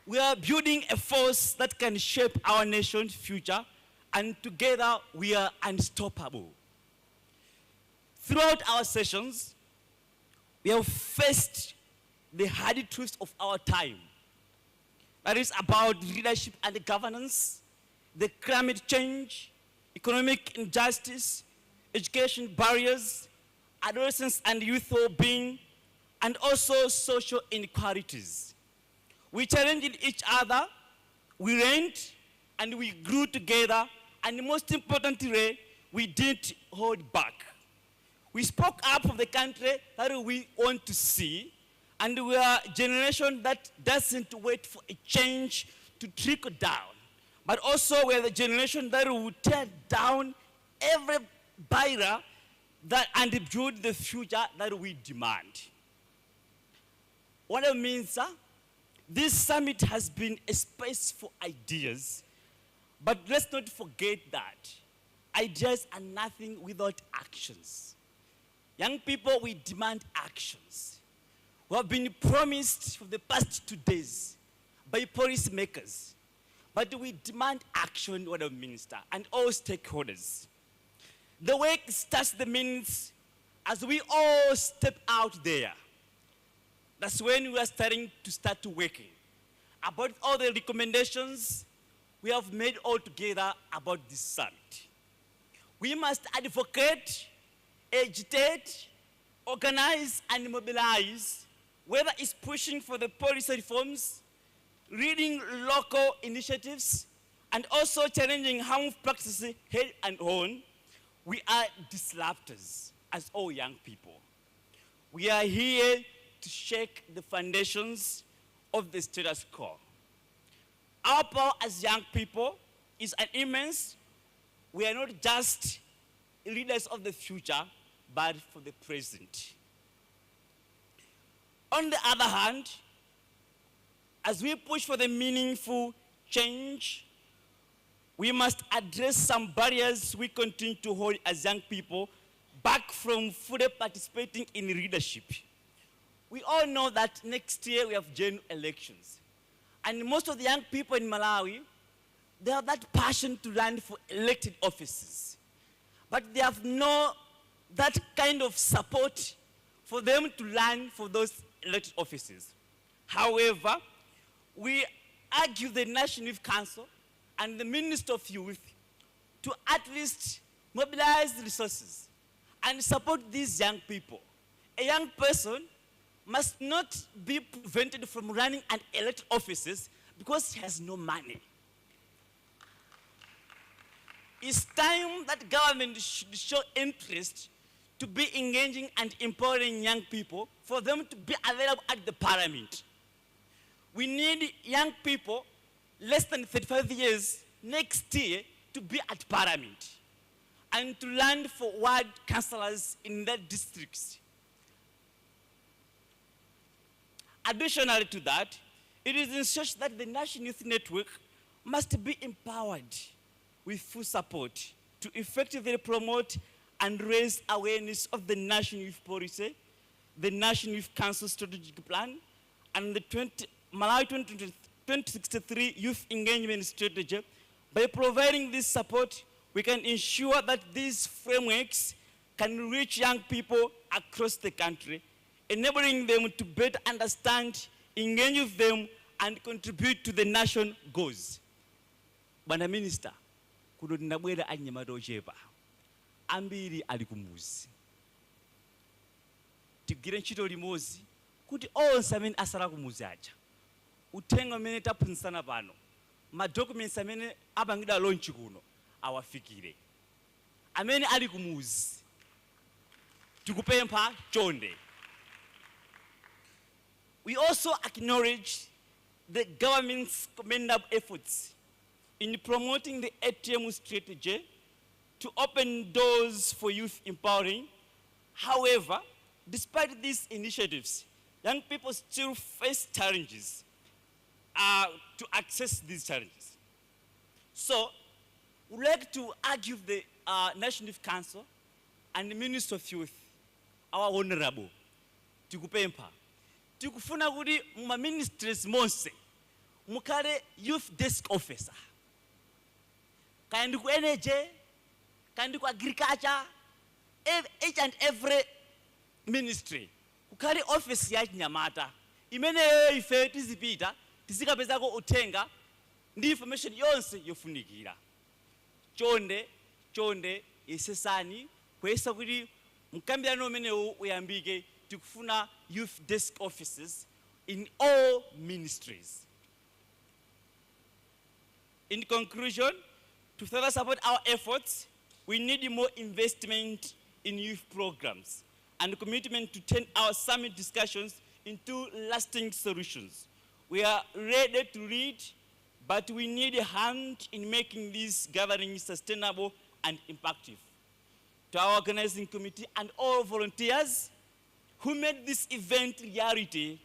We are building a force that can shape our nation's future, and together we are unstoppable. Throughout our sessions, we have faced the hard truths of our time. That is about leadership and governance, the climate change, economic injustice, education barriers, adolescence and youth well-being, and also social inequalities. We challenged each other, we learned, and we grew together, and most importantly, we didn't hold back. We spoke up for the country that we want to see, and we are a generation that doesn't wait for a change to trickle down, but also we are the generation that will tear down every barrier and build the future that we demand. What it means, sir? This summit has been a space for ideas, but let's not forget that ideas are nothing without actions. Young people, we demand actions. We have been promised for the past 2 days by policymakers, but we demand action, Madam Minister, and all stakeholders. The work starts the minutes as we all step out there. That's when we are starting to start working about all the recommendations we have made all together about this summit. We must advocate, agitate, organize, and mobilize, whether it's pushing for the policy reforms, leading local initiatives, and also challenging harmful practices head and on. We are disruptors as all young people. We are here to shake the foundations of the status quo. Our power as young people is an immense. We are not just leaders of the future, but for the present. On the other hand, as we push for the meaningful change, we must address some barriers we continue to hold as young people back from fully participating in leadership. We all know that next year we have general elections. And most of the young people in Malawi, they have that passion to run for elected offices. But they have no that kind of support for them to run for those elected offices. However, we argue the National Youth Council and the Minister of Youth to at least mobilize resources and support these young people. A young person must not be prevented from running an elected offices because he has no money. It's time that government should show interest to be engaging and empowering young people for them to be available at the parliament. We need young people less than 35 years next year to be at parliament and to run for ward councillors in their districts. Additionally to that, it is ensured that the National Youth Network must be empowered with full support to effectively promote and raise awareness of the National Youth Policy, the National Youth Council Strategic Plan, and the Malawi 2063 Youth Engagement Strategy. By providing this support, we can ensure that these frameworks can reach young people across the country, enabling them to better understand, engage with them, and contribute to the nation goals. Bwana Minister, kuno tinabwera anyamata ochepa ambiri ali kumuzi. Tigwire ntchito limodzi kuti onse amene asala kumuzi aja uthenga umene taphunzitsana pano, madocuments amene apangidwa launch kuno awafikire. Amene ali kumuzi tikupempha chonde. We also acknowledge the government's commendable efforts in promoting the ATM strategy to open doors for youth empowering. However, despite these initiatives, young people still face challenges to access these challenges. So, we'd like to argue the National Youth Council and the Minister of Youth, our honorable, tikupempha. Tikufuna kuti muma ministries monse mukale youth desk officer. Kandi ku energy, kandi ku agriculture, each and every ministry kukale office ya chinyamata imene ife tizipita tizikapezako uthenga ndi information yonse yofunikira. Chonde yesesani kuyesa kuti mkambirano umenewu uyambike. Tikufuna youth desk offices in all ministries. In conclusion, to further support our efforts, we need more investment in youth programs and commitment to turn our summit discussions into lasting solutions. We are ready to lead, but we need a hand in making these gatherings sustainable and impactful. To our organizing committee and all volunteers who made this event reality,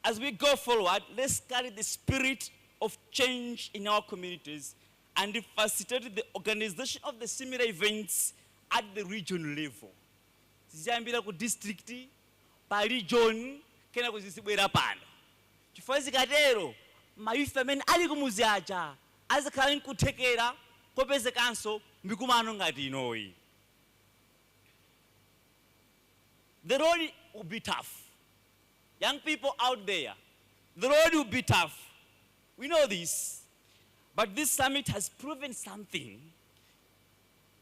as we go forward, let's carry the spirit of change in our communities and facilitate the organization of the similar events at the regional level. Ziyambira ku district, pa region, kena kuzisibwera pano. Chifukwa zikatero, mayouth amene ali kumuzi aja, azikhala nkuthekera kopezekanso mikumano ngati inoyi. The road will be tough. Young people out there, the road will be tough. We know this. But this summit has proven something,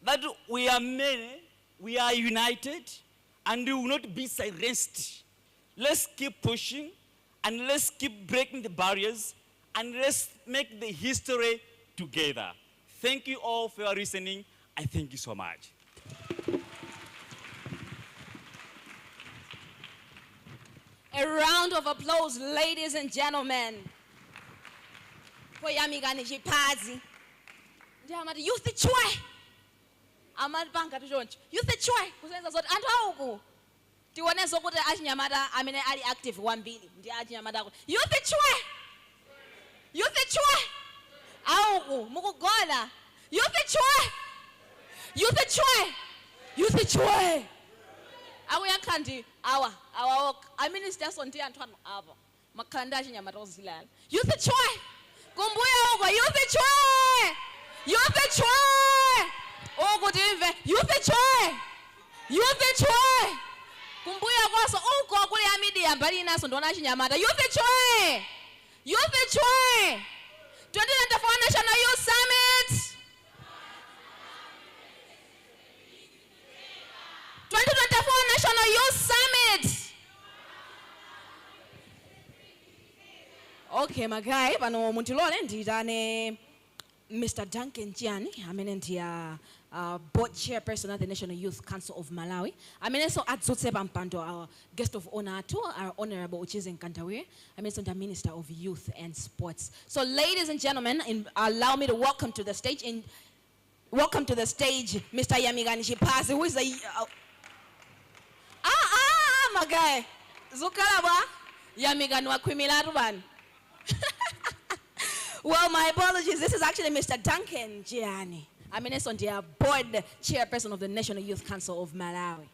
that we are many, we are united, and we will not be silenced. Let's keep pushing, and let's keep breaking the barriers, and let's make the history together. Thank you all for your listening. I thank you so much. A round of applause, ladies and gentlemen. For Yamigani Jipazi. Ndiamati youth chwe. Amati panga tuchoncho. Youth chwe. Kusenza zoti anthu auku. Tionenso kuti achinyamata amene ali active wambiri. Ndi achinyamata kuti youth chwe. Youth chwe. Auku mukugona. Youth chwe. Youth chwe. Youth chwe. Akuyakhandi awa oka. Minister sonti anthu anu apa. Makhanda achinyamata ozilala. Youth chwe. Kumbuya uko youth chwe. Youth chwe. Uko timve youth chwe. Youth chwe. Kumbuya kwaso uko kule ya media mbali naso ndona achinyamata. Youth chwe. Youth chwe. 2024 National Youth Summit. 2024 National Youth Summit. Okay, magai, pano muntilole nditane Mr. Duncan Chiani, amene ndiya board chairperson of the National Youth Council of Malawi. Amene so adzutse pampando our guest of honor to our honorable Uchize Nkantawire. Amene so the Minister of Youth and Sports. So ladies and gentlemen, allow me to welcome to the stage Mr. Yamigani Jipazi, who is the magai. Zukalaba Yamigani wa kwimilatu ban. Well, my apologies. This is actually Mr. Duncan Gianni. I'm on the board chairperson of the National Youth Council of Malawi.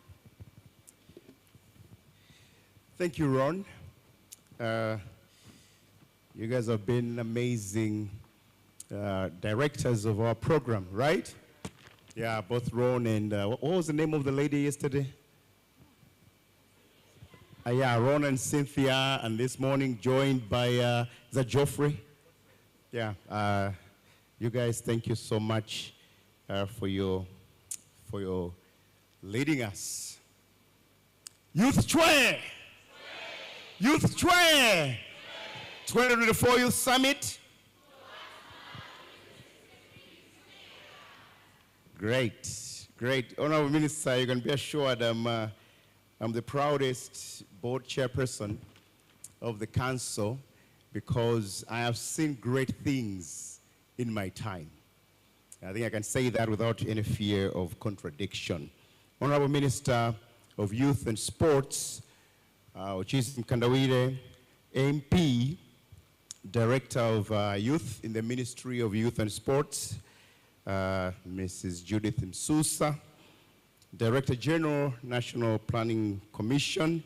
Thank you, Ron. You guys have been amazing directors of our program, right? Yeah, both Ron and what was the name of the lady yesterday? Yeah, Ron and Cynthia, and this morning joined by is that Geoffrey? Yeah, you guys, thank you so much for your leading us. Youth Chwe! Youth Chwe! 2024 Youth Summit. Great, great. Honorable Minister, you can be assured I'm the proudest board chairperson of the council because I have seen great things in my time. I think I can say that without any fear of contradiction. Honorable Minister of Youth and Sports, Uchize Nkantawire, MP, Director of Youth in the Ministry of Youth and Sports, Mrs. Judith Msusa, Director General, National Planning Commission,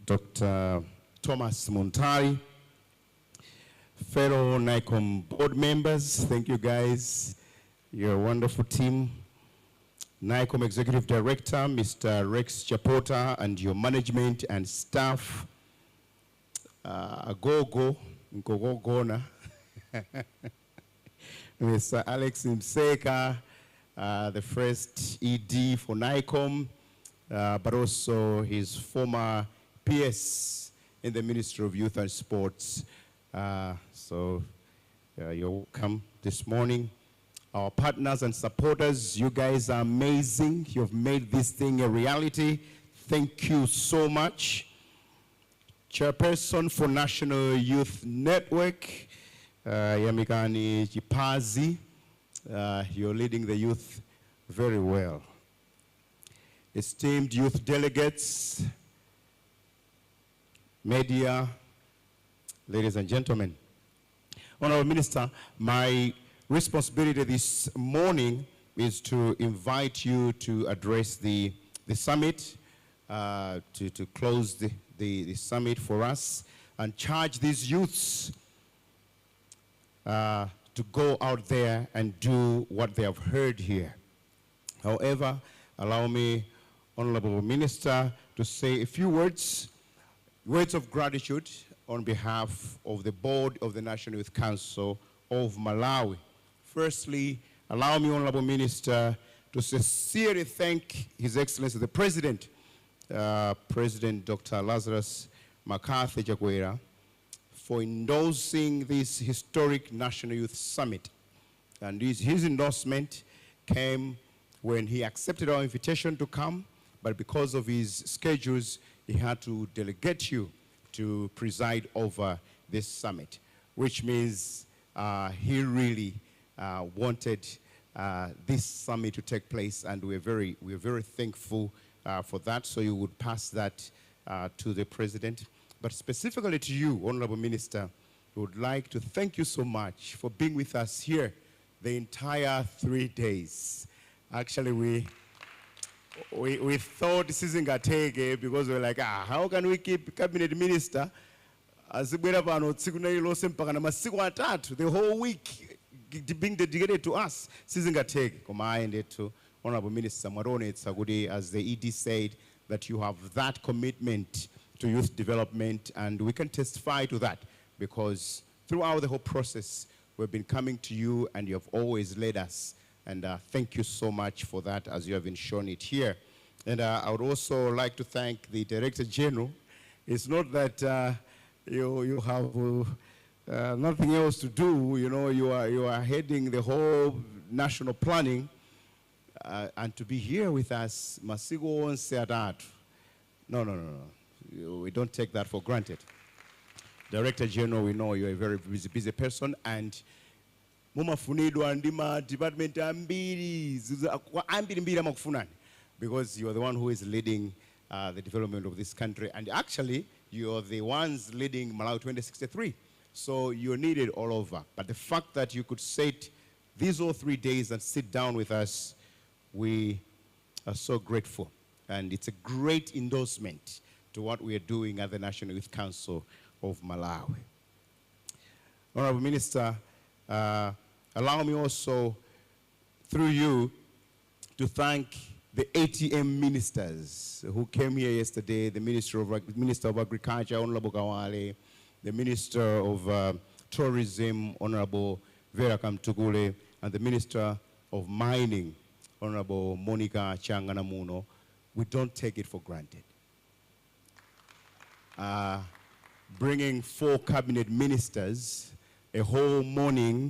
Dr. Thomas Montari, fellow NICOM board members, thank you guys. You're a wonderful team. NICOM Executive Director, Mr. Rex Chapota, and your management and staff. Agogo, Nkogogona, Mr. Alex Mseka, the first ED for NICOM, but also his former PS in the Ministry of Youth and Sports. You're welcome this morning. Our partners and supporters, you guys are amazing. You've made this thing a reality. Thank you so much. Chairperson for National Youth Network, Yamigani Jipazi. You're leading the youth very well. Esteemed youth delegates, media, ladies and gentlemen. Honorable Minister, my responsibility this morning is to invite you to address the summit, to close the summit for us and charge these youths to go out there and do what they have heard here. However, allow me, Honorable Minister, to say a few words of gratitude on behalf of the board of the National Youth Council of Malawi. Firstly, allow me, Honorable Minister, to sincerely thank His Excellency the President, President Dr. Lazarus MacArthur Chakwera, for endorsing this historic National Youth Summit. And his endorsement came when he accepted our invitation to come, but because of his schedules, he had to delegate you to preside over this summit, which means he really wanted this summit to take place, and we're very thankful for that. So you would pass that to the President. But specifically to you, Honorable Minister, we would like to thank you so much for being with us here the entire 3 days. Actually, we thought this isn't going to take it because we were like, how can we keep cabinet minister the whole week being dedicated to us? This isn't going to take. Honorable Minister Marone Tsagudi, as the ED said, that you have that commitment to youth development, and we can testify to that because throughout the whole process, we've been coming to you and you have always led us. And thank you so much for that, as you have been shown it here. And I would also like to thank the Director General. It's not that you have nothing else to do. You know, you are heading the whole national planning, and to be here with us, masigo onse atatu. No. We don't take that for granted. Director General, we know you're a very busy person, and mumafunidwa ndima department ambiri amakufunani, because you are the one who is leading the development of this country, and actually you are the ones leading Malawi 2063. So you're needed all over. But the fact that you could sit these all 3 days and sit down with us, we are so grateful. And it's a great endorsement to what we are doing at the National Youth Council of Malawi. Honorable Minister, allow me also, through you, to thank the ATM ministers who came here yesterday, the Minister of Agriculture, Honorable Kawale, the Minister of Tourism, Honorable Vera Kamtugule, and the Minister of Mining, Honorable Monica Changanamuno. We don't take it for granted. Bringing 4 cabinet ministers a whole morning